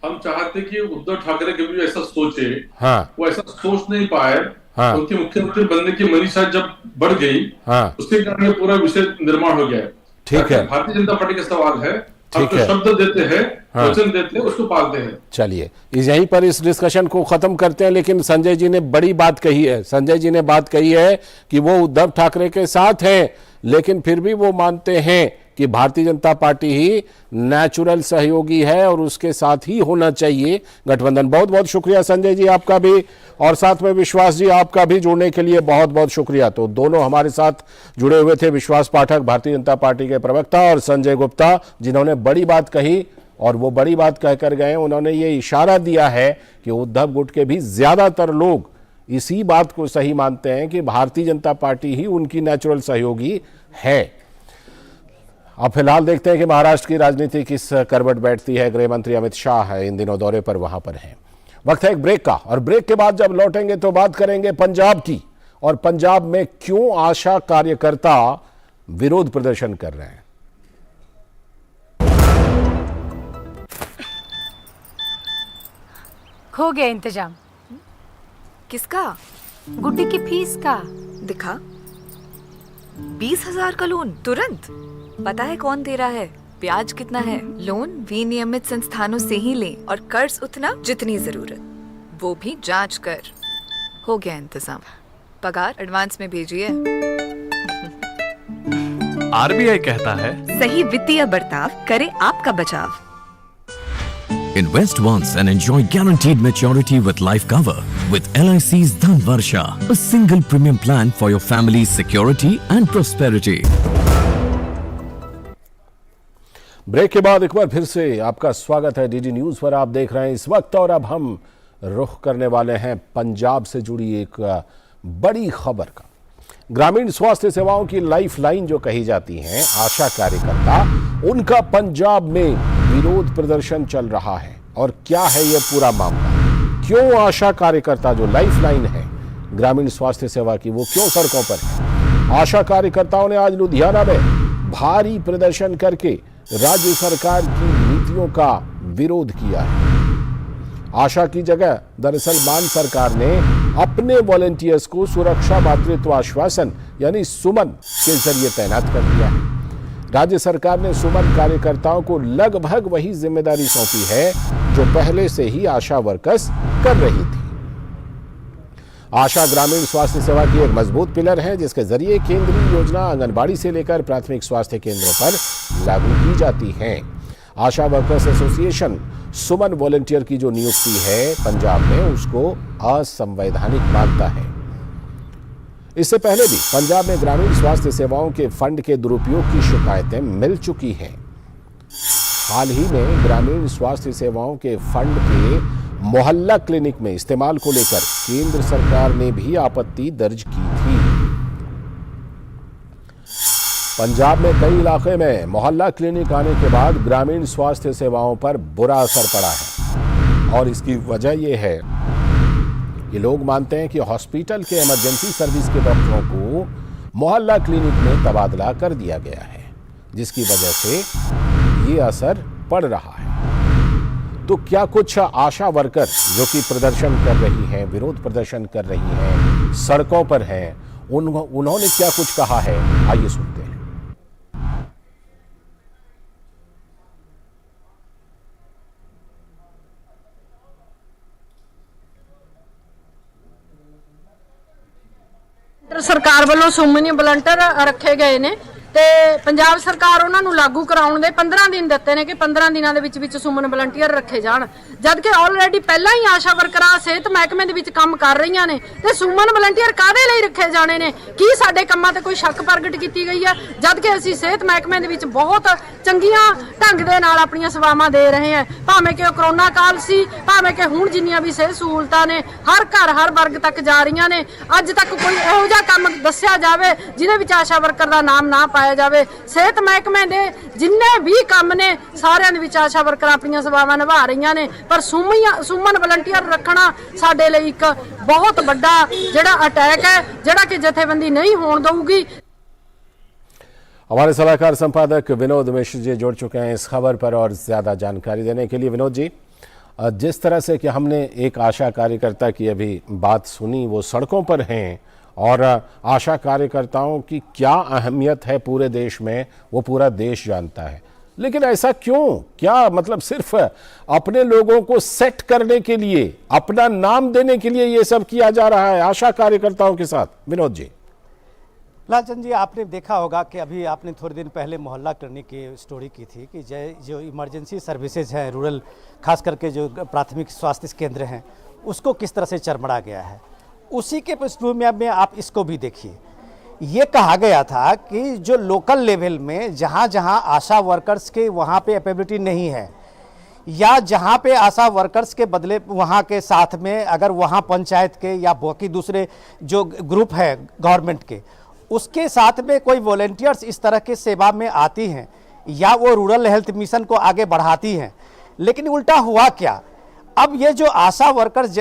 K: हम चाहते कि उद्धव ठाकरे के भी ऐसा सोचे। हाँ वो ऐसा सोच नहीं पाए। हाँ उनकी मुख्यमंत्री बनने की मनीषा जब बढ़ गई, हाँ उसके कारण ये पूरा विषय निर्माण हो गया। ठीक है, भारतीय जनता पार्टी का सवाल है, ठीक है, शब्द देते हैं, वचन देते हैं, उसको पालते हैं। चलिए यहीं पर इस डिस्कशन को खत्म करते हैं। लेकिन संजय जी ने बड़ी बात कही है। संजय जी ने बात कही है कि वो उद्धव ठाकरे के साथ हैं, लेकिन फिर भी वो मानते हैं कि भारतीय जनता पार्टी ही नेचुरल सहयोगी है और उसके साथ ही होना चाहिए गठबंधन। बहुत बहुत शुक्रिया संजय जी आपका भी, और साथ में विश्वास जी आपका भी जुड़ने के लिए बहुत बहुत शुक्रिया। तो दोनों हमारे साथ जुड़े हुए थे, विश्वास पाठक भारतीय जनता पार्टी के प्रवक्ता और संजय गुप्ता जिन्होंने बड़ी बात कही, और वो बड़ी बात कहकर गए। उन्होंने ये इशारा दिया है कि उद्धव गुट के भी ज्यादातर लोग इसी बात को सही मानते हैं कि भारतीय जनता पार्टी ही उनकी नेचुरल सहयोगी है। अब फिलहाल देखते हैं कि महाराष्ट्र की राजनीति किस करवट बैठती है। गृह मंत्री अमित शाह इन दिनों दौरे पर वहां पर हैं। वक्त है एक ब्रेक का, और ब्रेक के बाद जब लौटेंगे तो बात करेंगे पंजाब की, और पंजाब में क्यों आशा कार्यकर्ता विरोध प्रदर्शन कर रहे हैं।
L: हो गया इंतजाम।
G: किसका?
L: गुड्डी की फीस का।
G: दिखा। 20,000 का लोन तुरंत। पता है कौन दे रहा है, ब्याज कितना है? लोन विनियमित संस्थानों से ही लें और कर्ज उतना जितनी जरूरत, वो भी जांच कर। हो गया इंतजाम। पगार एडवांस में भेजिए।
M: आरबीआई कहता है
G: सही वित्तीय बर्ताव करे आपका बचाव।
N: Invest once and enjoy guaranteed maturity with life cover with LIC's Dhan Varsha, a single premium plan for your family's security and prosperity.
A: Break के बाद एक बार फिर से आपका स्वागत है डीडी न्यूज पर। आप देख रहे हैं इस वक्त, और अब हम रुख करने वाले हैं पंजाब से जुड़ी एक बड़ी खबर का। ग्रामीण स्वास्थ्य सेवाओं की लाइफ लाइन जो कही जाती हैं आशा कार्यकर्ता, उनका पंजाब में विरोध प्रदर्शन चल रहा है। और क्या है यह पूरा मामला, क्यों आशा कार्यकर्ता जो लाइफ लाइन है ग्रामीण स्वास्थ्य सेवा की, वो क्यों सड़कों पर है? आशा कार्यकर्ताओं ने आज लुधियाना में भारी प्रदर्शन करके राज्य सरकार की नीतियों का विरोध किया है। आशा की जगह दरअसल मान सरकार ने अपने वॉलंटियर्स को सुरक्षा मातृत्व आश्वासन यानी सुमन के जरिए तैनात कर दिया है। राज्य सरकार ने सुमन कार्यकर्ताओं को लगभग वही जिम्मेदारी सौंपी है जो पहले से ही आशा वर्कर्स कर रही थी। आशा ग्रामीण स्वास्थ्य सेवा की एक मजबूत पिलर है जिसके जरिए केंद्रीय योजना आंगनबाड़ी से लेकर प्राथमिक स्वास्थ्य केंद्रों पर लागू की जाती हैं। आशा वर्कर्स एसोसिएशन सुमन वॉलंटियर की जो नियुक्ति है पंजाब में, उसको असंवैधानिक मानता है। इससे पहले भी पंजाब में ग्रामीण स्वास्थ्य सेवाओं के फंड के दुरुपयोग की शिकायतें मिल चुकी हैं। हाल ही में ग्रामीण स्वास्थ्य सेवाओं के फंड के मोहल्ला क्लिनिक में इस्तेमाल को लेकर केंद्र सरकार ने भी आपत्ति दर्ज की थी। पंजाब में कई इलाके में मोहल्ला क्लिनिक आने के बाद ग्रामीण स्वास्थ्य सेवाओं पर बुरा असर पड़ा है, और इसकी वजह यह है कि लोग मानते हैं कि हॉस्पिटल के इमरजेंसी सर्विस के डॉक्टरों को मोहल्ला क्लिनिक में तबादला कर दिया गया है, जिसकी वजह से ये असर पड़ रहा है। तो क्या कुछ आशा वर्कर जो कि प्रदर्शन कर रही हैं, विरोध प्रदर्शन कर रही हैं, सड़कों पर हैं, उन्होंने क्या कुछ कहा है, आइए सुनते हैं।
L: ਸਰਕਾਰ ਵੱਲੋਂ ਸੁਮਨੀ ਵਲੰਟਰ ਰੱਖੇ ਗਏ ਨੇ ਤੇ ਪੰਜਾਬ ਸਰਕਾਰ ਉਹਨਾਂ ਨੂੰ ਲਾਗੂ ਕਰਾਉਣ ਦੇ 15 ਦਿਨ ਦਿੱਤੇ ਨੇ ਕਿ 15 ਦਿਨਾਂ ਦੇ ਵਿੱਚ ਸੁਮਨ ਵਲੰਟੀਅਰ ਰੱਖੇ ਜਾਣ, ਜਦ ਕਿ ਆਲਰੇਡੀ ਪਹਿਲਾਂ ਹੀ ਆਸ਼ਾ ਵਰਕਰਾਂ ਸਿਹਤ ਮਹਿਕਮੇ ਦੇ ਵਿੱਚ ਕੰਮ ਕਰ ਰਹੀਆਂ ਨੇ ਤੇ ਸੁਮਨ ਵਲੰਟੀਅਰ ਕਾਹਦੇ ਲਈ ਰੱਖੇ ਜਾਣੇ ਨੇ? ਕੀ ਸਾਡੇ ਕੰਮਾਂ ਤੇ ਕੋਈ ਸ਼ੱਕ ਪ੍ਰਗਟ ਕੀਤੀ ਗਈ ਹੈ, ਜਦ ਕਿ ਅਸੀਂ ਸਿਹਤ ਮਹਿਕਮੇ ਦੇ ਵਿੱਚ ਬਹੁਤ ਚੰਗੀਆਂ ਢੰਗ ਦੇ ਨਾਲ ਆਪਣੀਆਂ ਸੇਵਾਵਾਂ ਦੇ ਰਹੇ ਹਾਂ, ਭਾਵੇਂ ਕਿ ਕਰੋਨਾ ਕਾਲ ਸੀ, ਭਾਵੇਂ ਕਿ ਹੁਣ ਜਿੰਨੀਆਂ ਵੀ ਸਿਹਤ ਸਹੂਲਤਾਂ ਨੇ ਹਰ ਘਰ ਹਰ ਵਰਗ ਤੱਕ ਜਾ ਰਹੀਆਂ ਨੇ। ਅੱਜ ਤੱਕ ਕੋਈ ਇਹੋ ਜਿਹਾ ਕੰਮ ਦੱਸਿਆ ਜਾਵੇ ਜਿਹਦੇ ਵਿੱਚ ਆਸ਼ਾ ਵਰਕਰ ਦਾ ਨਾਮ ਨਾ ਪਾਇਆ ਜਾਵੇ। ਸਿਹਤ ਮਹਿਕਮੇ ਦੇ ਜਿੰਨੇ ਵੀ ਕੰਮ ਨੇ ਸਾਰਿਆਂ ਦੇ ਵਿੱਚ ਆਸ਼ਾ ਵਰਕਰ ਆਪਣੀਆਂ ਸੇਵਾਵਾਂ ਨਿਭਾ ਰਹੀਆਂ ਨੇ, ਪਰ ਸੁਮਨ ਵਲੰਟੀਅਰ ਰੱਖਣਾ ਸਾਡੇ ਲਈ ਇੱਕ ਬਹੁਤ ਵੱਡਾ ਜਿਹੜਾ ਅਟੈਕ है, ਜਿਹੜਾ कि जथेबंदी नहीं होने देगी।
A: हमारे सलाहकार संपादक विनोद मिश्र जी जुड़ चुके हैं इस खबर पर और ज्यादा जानकारी देने के लिए। विनोद जी, जिस तरह से कि हमने एक आशा कार्यकर्ता की अभी बात सुनी, वो सड़कों पर हैं और आशा कार्यकर्ताओं की क्या अहमियत है पूरे देश में वो पूरा देश जानता है, लेकिन ऐसा क्यों? क्या मतलब सिर्फ अपने लोगों को सेट करने के लिए, अपना नाम देने के लिए ये सब किया जा रहा है आशा कार्यकर्ताओं के साथ? विनोद जी।
O: लालचंद जी, आपने देखा होगा कि अभी आपने थोड़े दिन पहले मोहल्ला क्लिनिक की स्टोरी की थी कि जो इमरजेंसी सर्विसेज हैं रूरल, खास करके जो प्राथमिक स्वास्थ्य केंद्र हैं, उसको किस तरह से चरमरा गया है। उसी के पृष्ठभूमि में आप इसको भी देखिए। ये कहा गया था कि जो लोकल लेवल में जहाँ जहाँ आशा वर्कर्स के वहाँ पे एपेबिलिटी नहीं है, या जहाँ पे आशा वर्कर्स के बदले वहाँ के साथ में अगर वहाँ पंचायत के या बाकी दूसरे जो ग्रुप है गवर्नमेंट के, उसके साथ में कोई वॉलंटियर्स इस तरह के सेवा में आती हैं या वो रूरल हेल्थ मिशन को आगे बढ़ाती हैं, लेकिन उल्टा हुआ क्या? अब ये जो आशा वर्कर्स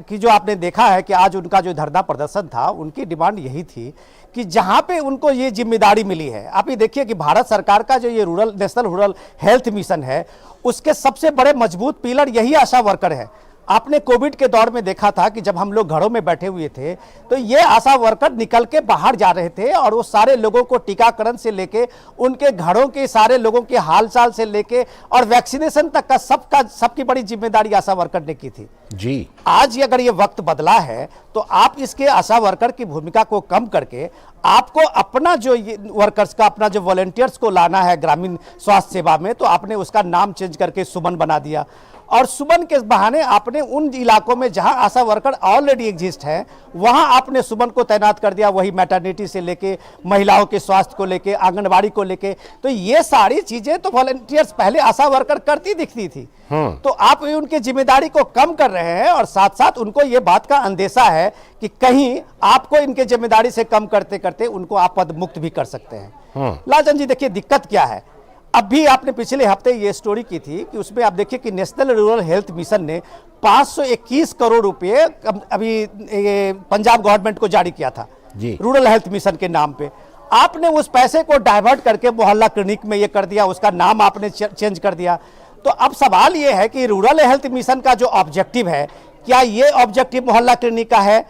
O: की जो आपने देखा है कि आज उनका जो धरना प्रदर्शन था, उनकी डिमांड यही थी कि जहाँ पे उनको ये जिम्मेदारी मिली है। आप ये देखिए कि भारत सरकार का जो ये नेशनल रूरल हेल्थ मिशन है, उसके सबसे बड़े मजबूत पिलर यही आशा वर्कर है। आपने कोविड के दौर में देखा था कि जब हम लोग घरों में बैठे हुए थे तो ये आशा वर्कर निकल के बाहर जा रहे थे और वो सारे लोगों को टीकाकरण से लेके उनके घरों के सारे लोगों के हालचाल से लेके और वैक्सीनेशन तक का सबकी बड़ी जिम्मेदारी आशा वर्कर ने की थी
A: जी।
O: आज अगर ये वक्त बदला है तो आप इसके आशा वर्कर की भूमिका को कम करके आपको अपना जो वर्कर्स का, अपना जो वॉलंटियर्स को लाना है ग्रामीण स्वास्थ्य सेवा में, तो आपने उसका नाम चेंज करके सुमन बना दिया। और सुमन के बहाने आपने उन इलाकों में जहां आशा वर्कर ऑलरेडी एग्जिस्ट है वहां आपने सुमन को तैनात कर दिया, वही मैटरनिटी से लेके महिलाओं के स्वास्थ्य को लेके, आंगनबाड़ी को लेके। तो ये सारी चीजें तो वॉलंटियर्स पहले आशा वर्कर करती दिखती थी, तो आप उनकी जिम्मेदारी को कम कर रहे हैं और साथ साथ उनको ये बात का अंदेशा है कि कहीं आपको इनके जिम्मेदारी से कम करते करते उनको आप पद मुक्त भी कर सकते हैं। लालचंद जी, देखिए दिक्कत क्या है। अभी आपने पिछले हफ्ते ये स्टोरी की थी कि उसमें आप देखिए कि नेशनल रूरल हेल्थ मिशन ने 521 करोड़ रुपए अभी पंजाब गवर्नमेंट को जारी किया था जी, रूरल हेल्थ मिशन के नाम पे। आपने उस पैसे को डाइवर्ट करके मोहल्ला क्लिनिक में ये कर दिया, उसका नाम आपने चेंज कर दिया। तो अब सवाल ये है कि रूरल हेल्थ मिशन का जो ऑब्जेक्टिव है, क्या ये ऑब्जेक्टिव मोहल्ला क्लिनिक का है?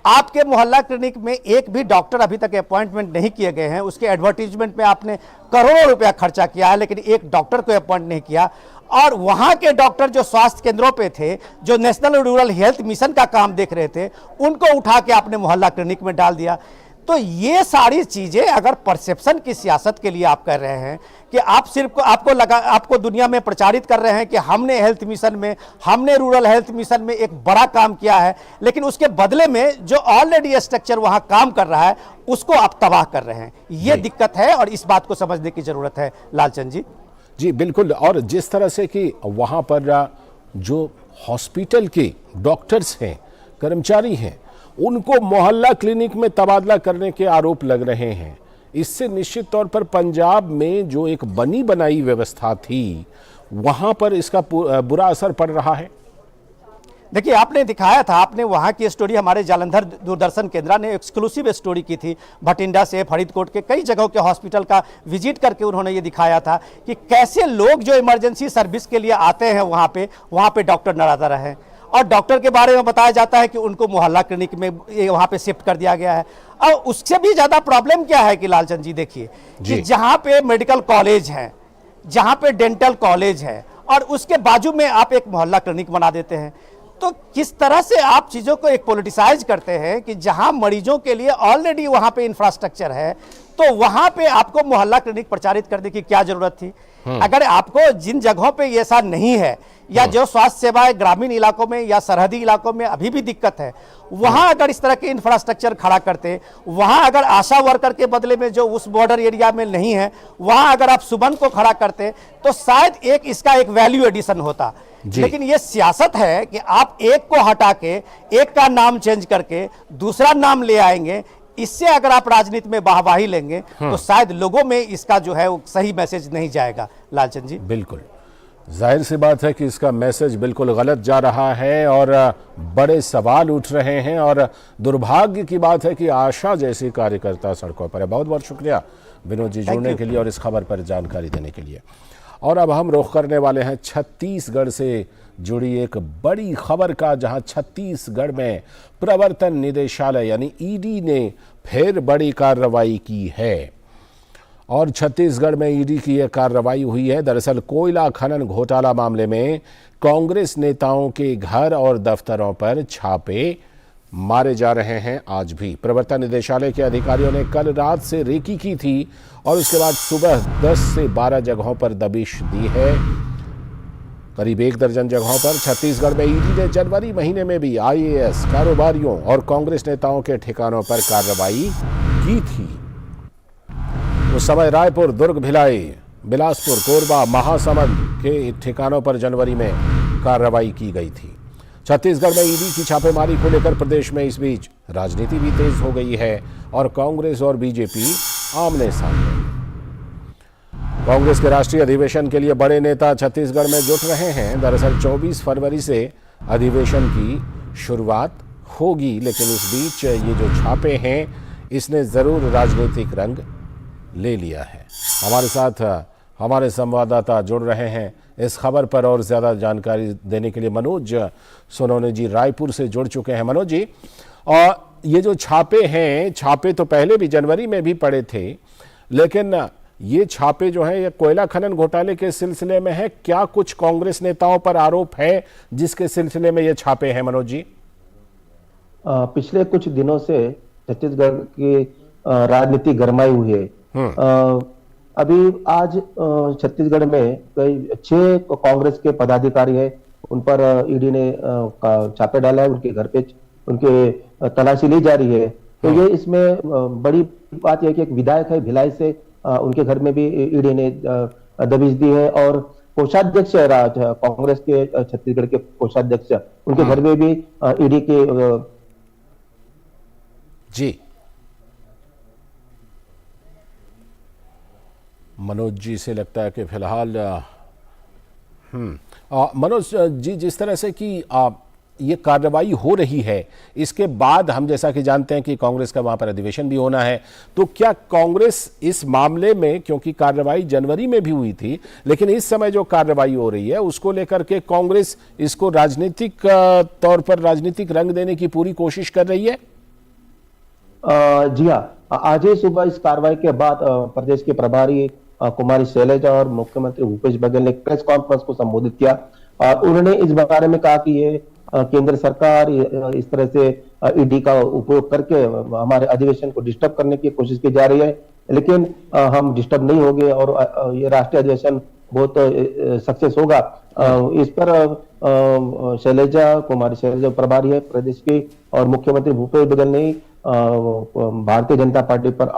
O: आपके मोहल्ला क्लिनिक में एक भी डॉक्टर अभी तक अपॉइंटमेंट नहीं किए गए हैं। उसके एडवर्टीजमेंट में आपने करोड़ों रुपया खर्चा किया है, लेकिन एक डॉक्टर को अपॉइंट नहीं किया। और वहां के डॉक्टर जो स्वास्थ्य केंद्रों पे थे, जो नेशनल रूरल हेल्थ मिशन का काम देख रहे थे, उनको उठा के आपने मोहल्ला क्लिनिक में डाल दिया। तो ये सारी चीजें अगर परसेप्शन की सियासत के लिए आप कर रहे हैं कि आप सिर्फ आपको दुनिया में प्रचारित कर रहे हैं कि हमने हेल्थ मिशन में, हमने रूरल हेल्थ मिशन में एक बड़ा काम किया है, लेकिन उसके बदले में जो ऑलरेडी स्ट्रक्चर वहां काम कर रहा है उसको आप तबाह कर रहे हैं। ये दिक्कत है और इस बात को समझने की जरूरत है लालचंद जी।
A: जी बिल्कुल। और जिस तरह से कि वहां पर जो हॉस्पिटल के डॉक्टर्स हैं, कर्मचारी हैं, उनको मोहल्ला क्लिनिक में तबादला करने के आरोप लग रहे हैं, इससे निश्चित तौर पर पंजाब में जो एक बनी बनाई व्यवस्था थी वहां पर इसका बुरा असर पड़ रहा है।
O: देखिए, आपने दिखाया था, आपने वहाँ की स्टोरी हमारे जालंधर दूरदर्शन केंद्र ने एक्सक्लूसिव स्टोरी की थी। भटिंडा से फरीदकोट के कई जगहों के हॉस्पिटल का विजिट करके उन्होंने ये दिखाया था कि कैसे लोग जो इमरजेंसी सर्विस के लिए आते हैं वहाँ पे डॉक्टर नाराज़ रहे। और डॉक्टर के बारे में बताया जाता है कि उनको मोहल्ला क्लिनिक में वहाँ पे शिफ्ट कर दिया गया है। और उससे भी ज़्यादा प्रॉब्लम क्या है कि लालचंद जी देखिए कि जहाँ पे मेडिकल कॉलेज है, जहाँ पे डेंटल कॉलेज है, और उसके बाजू में आप एक मोहल्ला क्लिनिक बना देते हैं। तो किस तरह से आप चीजों को एक पॉलिटिसाइज करते हैं कि जहां मरीजों के लिए ऑलरेडी वहां पे इंफ्रास्ट्रक्चर है, तो वहां पे आपको मोहल्ला क्लिनिक प्रचारित करने की क्या जरूरत थी? अगर आपको जिन जगहों पे ये ऐसा नहीं है, या जो स्वास्थ्य सेवाएं ग्रामीण इलाकों में या सरहदी इलाकों में अभी भी दिक्कत है, वहां अगर इस तरह के इंफ्रास्ट्रक्चर खड़ा करते, वहां अगर आशा वर्कर के बदले में जो उस बॉर्डर एरिया में नहीं है, वहां अगर आप सुमन को खड़ा करते, तो शायद एक इसका एक वैल्यू एडिशन होता। लेकिन ये सियासत है कि आप एक को हटा के, एक का नाम चेंज करके दूसरा नाम ले आएंगे। इससे अगर आप राजनीति में वाहवाही लेंगे तो शायद लोगों में इसका जो है वो सही मैसेज नहीं जाएगा। लालचंद जी,
A: बिल्कुल जाहिर सी बात है कि इसका मैसेज बिल्कुल गलत जा रहा है और बड़े सवाल उठ रहे हैं, और दुर्भाग्य की बात है कि आशा जैसी कार्यकर्ता सड़कों पर है। बहुत बहुत शुक्रिया विनोद जी जुड़ने के लिए और इस खबर पर जानकारी देने के लिए। और अब हम रुख करने वाले हैं छत्तीसगढ़ से जुड़ी एक बड़ी खबर का, जहां छत्तीसगढ़ में प्रवर्तन निदेशालय यानी ईडी ने फिर बड़ी कार्रवाई की है। और छत्तीसगढ़ में ईडी की यह कार्रवाई हुई है। दरअसल कोयला खनन घोटाला मामले में कांग्रेस नेताओं के घर और दफ्तरों पर छापे मारे जा रहे हैं। आज भी प्रवर्तन निदेशालय के अधिकारियों ने कल रात से रेकी की थी और उसके बाद सुबह 10 से 12 जगहों पर दबिश दी है। करीब 1 दर्जन जगहों पर छत्तीसगढ़ में ईडी ने जनवरी महीने में भी आईएएस कारोबारियों और कांग्रेस नेताओं के ठिकानों पर कार्रवाई की थी। उस समय रायपुर, दुर्ग, भिलाई, बिलासपुर, कोरबा, महासमुंद के ठिकानों पर जनवरी में कार्रवाई की गई थी। छत्तीसगढ़ में ईडी की छापेमारी को लेकर प्रदेश में इस बीच राजनीति भी तेज हो गई है और कांग्रेस और बीजेपी आमने सामने। कांग्रेस के राष्ट्रीय अधिवेशन के लिए बड़े नेता छत्तीसगढ़ में जुट रहे हैं। दरअसल 24 फरवरी से अधिवेशन की शुरुआत होगी, लेकिन इस बीच ये जो छापे हैं इसने जरूर राजनीतिक रंग ले लिया है। हमारे साथ हमारे संवाददाता जुड़ रहे हैं इस खबर पर और ज़्यादा जानकारी देने के लिए। मनोज सोनोने जी रायपुर से जुड़ चुके हैं। मनोज जी, और ये जो छापे हैं, छापे तो पहले भी जनवरी में भी पड़े थे, लेकिन ये छापे जो हैं ये कोयला खनन घोटाले के सिलसिले में है। क्या कुछ कांग्रेस नेताओं पर आरोप है जिसके सिलसिले में ये छापे हैं? मनोज जी,
P: पिछले कुछ दिनों से छत्तीसगढ़ की राजनीति गरमाई हुई है। अभी आज छत्तीसगढ़ में कई 6 कांग्रेस के पदाधिकारी हैं, उन पर ईडी ने छापे डाला है। उनके घर पे उनके तलाशी ली जा रही है। तो ये इसमें बड़ी बात यह है कि एक विधायक है भिलाई से, उनके घर में भी ईडी ने दबिश दी है। और कोषाध्यक्ष कांग्रेस के छत्तीसगढ़ के कोषाध्यक्ष, उनके घर में भी ईडी के
A: जी मनोज जी से लगता है कि फिलहाल मनोज जी, जिस तरह से कि ये कार्रवाई हो रही है, इसके बाद हम जैसा कि जानते हैं कि कांग्रेस का वहां पर अधिवेशन भी होना है, तो क्या कांग्रेस इस मामले में, क्योंकि कार्रवाई जनवरी में भी हुई थी, लेकिन इस समय जो कार्रवाई हो रही है उसको लेकर के कांग्रेस इसको राजनीतिक तौर पर राजनीतिक रंग देने की पूरी कोशिश कर रही है?
P: जी हाँ, आज ही सुबह इस कार्रवाई के बाद प्रदेश के प्रभारी कुमारी शैलजा और मुख्यमंत्री भूपेश बघेल ने प्रेस कॉन्फ्रेंस को संबोधित किया और उन्होंने इस बारे में कहा कि ये केंद्र सरकार इस तरह से ईडी का उपयोग करके हमारे अधिवेशन को डिस्टर्ब करने की कोशिश की जा रही है, लेकिन हम डिस्टर्ब नहीं होंगे और ये राष्ट्रीय अधिवेशन बहुत सक्सेस होगा। इस पर कुमारी शैलजा प्रभारी है प्रदेश की और मुख्यमंत्री भूपेश बघेल ने भारतीय जनता पार्टी पर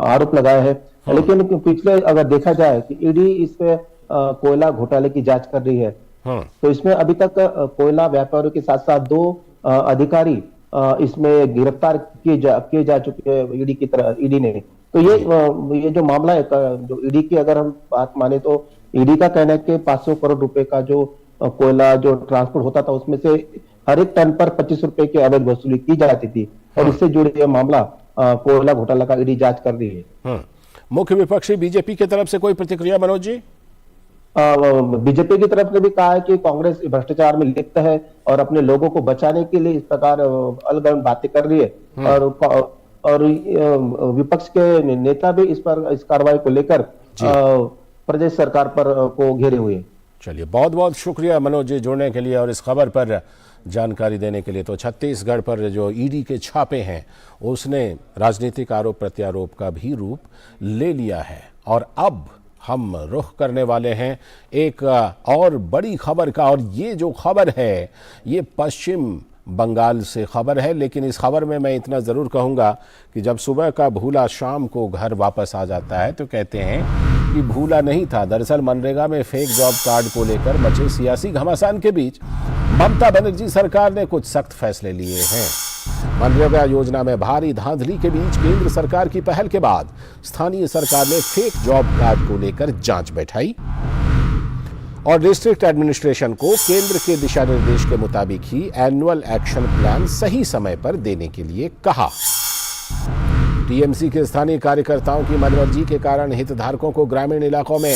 P: आरोप लगाया है। लेकिन पिछले अगर देखा जाए कि ईडी इस पे कोयला घोटाले की जांच कर रही है, तो इसमें अभी तक कोयला व्यापारियों के साथ साथ 2 अधिकारी इसमें गिरफ्तार किए जा चुके हैं ईडी की तरह ईडी ने। तो ये जो मामला है, जो ईडी की अगर हम बात माने तो ईडी का कहना है कि 500 करोड़ रुपए का जो कोयला जो ट्रांसपोर्ट होता था उसमें से हर एक टन पर 25 रुपए की अवैध वसूली की जाती थी और इससे जुड़े यह मामला कोयला घोटाला का ईडी जांच कर रही है।
A: मुख्य विपक्षी बीजेपी की तरफ से कोई प्रतिक्रिया? मनोज जी,
P: बीजेपी की तरफ ने भी कहा है कि कांग्रेस भ्रष्टाचार में लिप्त है और अपने लोगों को बचाने के लिए इस प्रकार अलग बातें कर रही है और विपक्ष के नेता भी इस कार्रवाई को लेकर प्रदेश सरकार पर को घेरे हुए।
A: चलिए, बहुत बहुत शुक्रिया मनोज जी जुड़ने के लिए और इस खबर पर जानकारी देने के लिए। तो छत्तीसगढ़ पर जो ईडी के छापे हैं उसने राजनीतिक आरोप प्रत्यारोप का भी रूप ले लिया है। और अब हम रुख करने वाले हैं एक और बड़ी खबर का, और ये जो खबर है ये पश्चिम बंगाल से खबर है। लेकिन इस खबर में मैं इतना ज़रूर कहूँगा कि जब सुबह का भूला शाम को घर वापस आ जाता है तो कहते हैं कि भूला नहीं था। दरअसल मनरेगा में फेक जॉब कार्ड को लेकर मचे सियासी घमासान के बीच ममता बनर्जी सरकार ने कुछ सख्त फैसले लिए हैं। मनरेगा योजना में भारी धांधली के बीच केंद्र सरकार की पहल के बाद स्थानीय सरकार ने फेक जॉब कार्ड को लेकर जांच बैठाई और डिस्ट्रिक्ट एडमिनिस्ट्रेशन को केंद्र के दिशा निर्देश के मुताबिक ही एनुअल एक्शन प्लान सही समय पर देने के लिए कहा। टीएमसी के स्थानीय कार्यकर्ताओं की मनमर्जी के कारण हितधारकों को ग्रामीण इलाकों में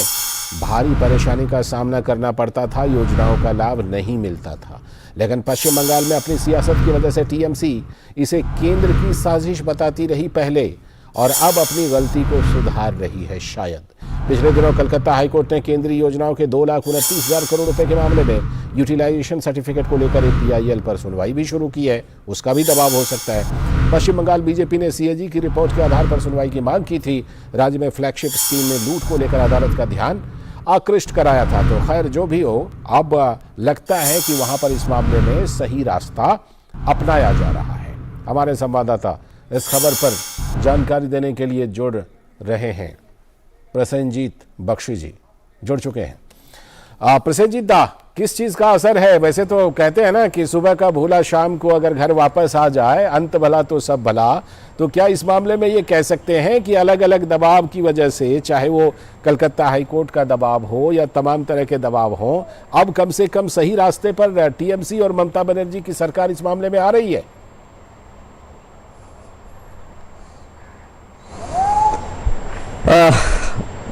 A: भारी परेशानी का सामना करना पड़ता था, योजनाओं का लाभ नहीं मिलता था। लेकिन पश्चिम बंगाल में अपनी सियासत की वजह से टीएमसी इसे केंद्र की साजिश बताती रही पहले, और अब अपनी गलती को सुधार रही है शायद। पिछले दिनों कलकत्ता हाईकोर्ट ने केंद्रीय योजनाओं के 2,29,000 करोड़ रुपए के मामले में यूटिलाइजेशन सर्टिफिकेट को लेकर पीआईएल पर सुनवाई भी शुरू की है। उसका भी दबाव हो सकता है। पश्चिम बंगाल बीजेपी ने सीएजी की रिपोर्ट के आधार पर सुनवाई की मांग की थी। राज्य में फ्लैगशिप स्कीम में लूट को लेकर अदालत का ध्यान आकृष्ट कराया था। तो खैर जो भी हो, अब लगता है कि वहां पर इस मामले में सही रास्ता अपनाया जा रहा है। हमारे संवाददाता इस खबर पर जानकारी देने के लिए जुड़ रहे हैं। प्रसेनजीत बख्शी जी जुड़ चुके हैं। प्रसेनजीत दा, किस चीज का असर है? वैसे तो कहते हैं ना कि सुबह का भूला शाम को अगर घर वापस आ जाए, अंत भला तो सब भला। तो क्या इस मामले में ये कह सकते हैं कि अलग अलग दबाव की वजह से, चाहे वो कलकत्ता हाईकोर्ट का दबाव हो या तमाम तरह के दबाव हो, अब कम से कम सही रास्ते पर टीएमसी और ममता बनर्जी की सरकार इस मामले में आ रही है?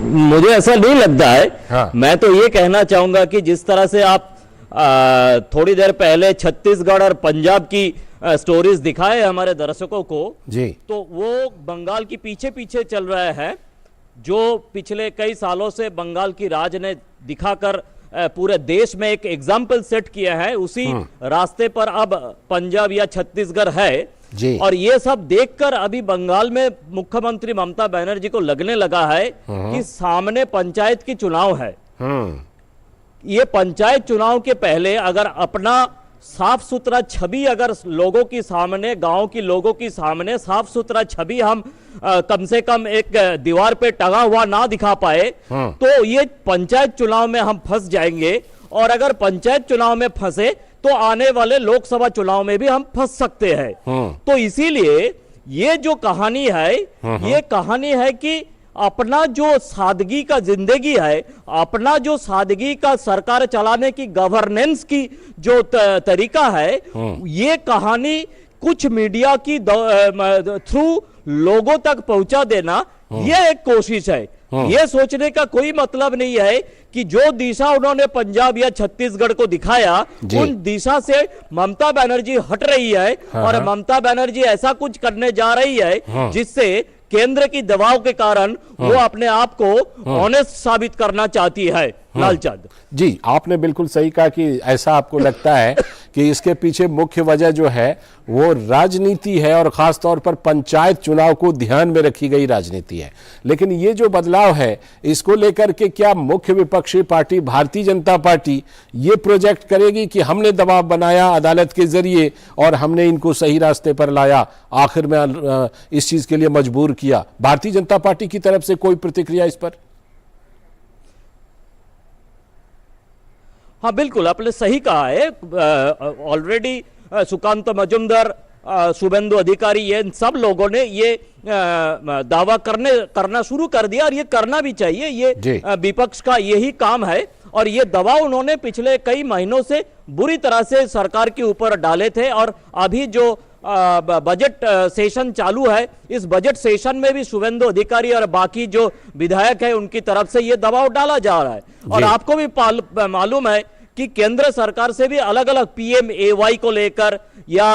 Q: मुझे ऐसा नहीं लगता है। हाँ। मैं तो ये कहना चाहूंगा कि जिस तरह से आप थोड़ी देर पहले छत्तीसगढ़ और पंजाब की स्टोरीज दिखाए हमारे दर्शकों को
A: जी,
Q: तो वो बंगाल की पीछे पीछे चल रहा है, जो पिछले कई सालों से बंगाल की राज ने दिखाकर पूरे देश में एक एग्जाम्पल सेट किया है। उसी रास्ते पर अब पंजाब या छत्तीसगढ़ है
A: जी।
Q: और ये सब देखकर अभी बंगाल में मुख्यमंत्री ममता बनर्जी को लगने लगा है कि सामने पंचायत की चुनाव है। ये पंचायत चुनाव के पहले अगर अपना साफ सुथरा छवि अगर लोगों की सामने, गांव की लोगों की सामने साफ सुथरा छवि हम कम से कम एक दीवार पे टंगा हुआ ना दिखा पाए तो ये पंचायत चुनाव में हम फंस जाएंगे। और अगर पंचायत चुनाव में फंसे तो आने वाले लोकसभा चुनाव में भी हम फंस सकते हैं। तो इसीलिए ये जो कहानी है, ये कहानी है कि अपना जो सादगी का जिंदगी है, अपना जो सादगी का सरकार चलाने की गवर्नेंस की जो तरीका है, ये कहानी कुछ मीडिया की थ्रू लोगों तक पहुंचा देना, ये एक कोशिश है। ये सोचने का कोई मतलब नहीं है कि जो दिशा उन्होंने पंजाब या छत्तीसगढ़ को दिखाया उन दिशा से ममता बनर्जी हट रही है और ममता बनर्जी ऐसा कुछ करने जा रही है जिससे केंद्र की दबाव के कारण वो अपने आप को ऑनेस्ट साबित करना चाहती है। लालचंद
A: जी, आपने बिल्कुल सही कहा कि ऐसा आपको लगता है कि इसके पीछे मुख्य वजह जो है वो राजनीति है और खास तौर पर पंचायत चुनाव को ध्यान में रखी गई राजनीति है। लेकिन ये जो बदलाव है इसको लेकर के क्या मुख्य विपक्षी पार्टी भारतीय जनता पार्टी ये प्रोजेक्ट करेगी कि हमने दबाव बनाया अदालत के जरिए और हमने इनको सही रास्ते पर लाया, आखिर में इस चीज के लिए मजबूर किया? भारतीय जनता पार्टी की तरफ से कोई प्रतिक्रिया इस पर?
Q: हाँ बिल्कुल, आपने सही कहा है। ऑलरेडी सुकांत मजुमदार, शुभेंदु अधिकारी, ये सब लोगों ने ये दावा करना शुरू कर दिया और ये करना भी चाहिए। ये विपक्ष का यही काम है और ये दबाव उन्होंने पिछले कई महीनों से बुरी तरह से सरकार के ऊपर डाले थे। और अभी जो बजट सेशन चालू है, इस बजट सेशन में भी शुभेंदु अधिकारी और बाकी जो विधायक है उनकी तरफ से ये दबाव डाला जा रहा है। और आपको भी मालूम है कि केंद्र सरकार से भी अलग अलग PMAY को लेकर या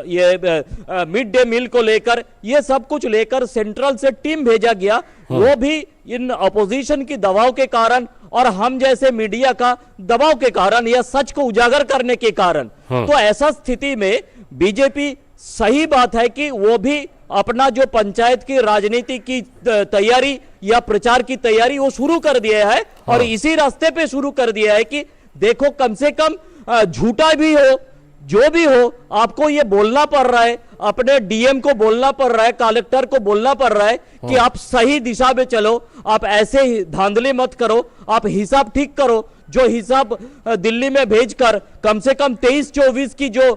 Q: ये मिड डे मील को लेकर ये सब कुछ लेकर सेंट्रल से टीम भेजा गया, वो भी इन अपोजिशन की दबाव के कारण और हम जैसे मीडिया का दबाव के कारण या सच को उजागर करने के कारण। तो ऐसा स्थिति में बीजेपी, सही बात है कि वो भी अपना जो पंचायत की राजनीति की तैयारी या प्रचार की तैयारी वो शुरू कर दिया है और इसी रास्ते पे शुरू कर दिया है कि देखो कम से कम झूठा भी हो, जो भी हो, आपको ये बोलना पड़ रहा है, अपने डीएम को बोलना पड़ रहा है, कलेक्टर को बोलना पड़ रहा है कि आप सही दिशा में चलो, आप ऐसे ही धांधली मत करो, आप हिसाब ठीक करो। जो हिसाब दिल्ली में भेजकर कम से कम 23-24 की जो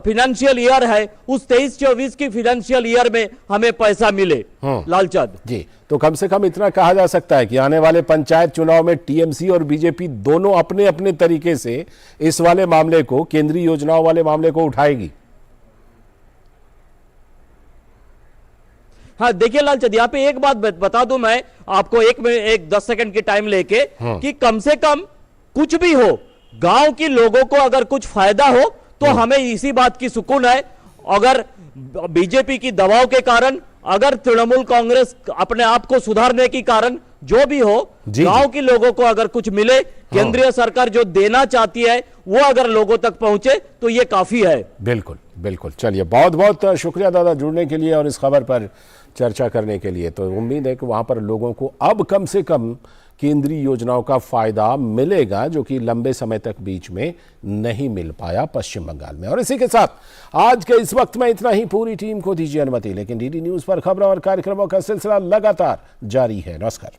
Q: फिनेंशियल ईयर है, उस 23-24 की फिनेंशियल ईयर में हमें पैसा मिले। लालचंद
A: जी, तो कम से कम इतना कहा जा सकता है कि आने वाले पंचायत चुनाव में टीएमसी और बीजेपी दोनों अपने अपने तरीके से इस वाले मामले को, केंद्रीय योजनाओं वाले मामले को उठाएगी।
Q: हाँ देखिए लालचंद, यहाँ पे एक बात बता दूं मैं आपको, एक 10 सेकंड की टाइम लेके कि कम से कम कुछ भी हो, गांव के लोगों को अगर कुछ फायदा हो तो हमें इसी बात की सुकून है। अगर बीजेपी की दबाव के कारण, अगर तृणमूल कांग्रेस अपने आप को सुधारने के कारण, जो भी हो, गांव के लोगों को अगर कुछ मिले, केंद्रीय सरकार जो देना चाहती है वो अगर लोगों तक पहुंचे तो ये काफी है।
A: बिल्कुल बिल्कुल। चलिए, बहुत बहुत शुक्रिया दादा जुड़ने के लिए और इस खबर पर चर्चा करने के लिए। तो उम्मीद है कि वहां पर लोगों को अब कम से कम केंद्रीय योजनाओं का फायदा मिलेगा, जो कि लंबे समय तक बीच में नहीं मिल पाया पश्चिम बंगाल में। और इसी के साथ आज के इस वक्त में इतना ही। पूरी टीम को दीजिए अनुमति, लेकिन डीडी न्यूज पर खबरों और कार्यक्रमों का सिलसिला लगातार जारी है। नमस्कार।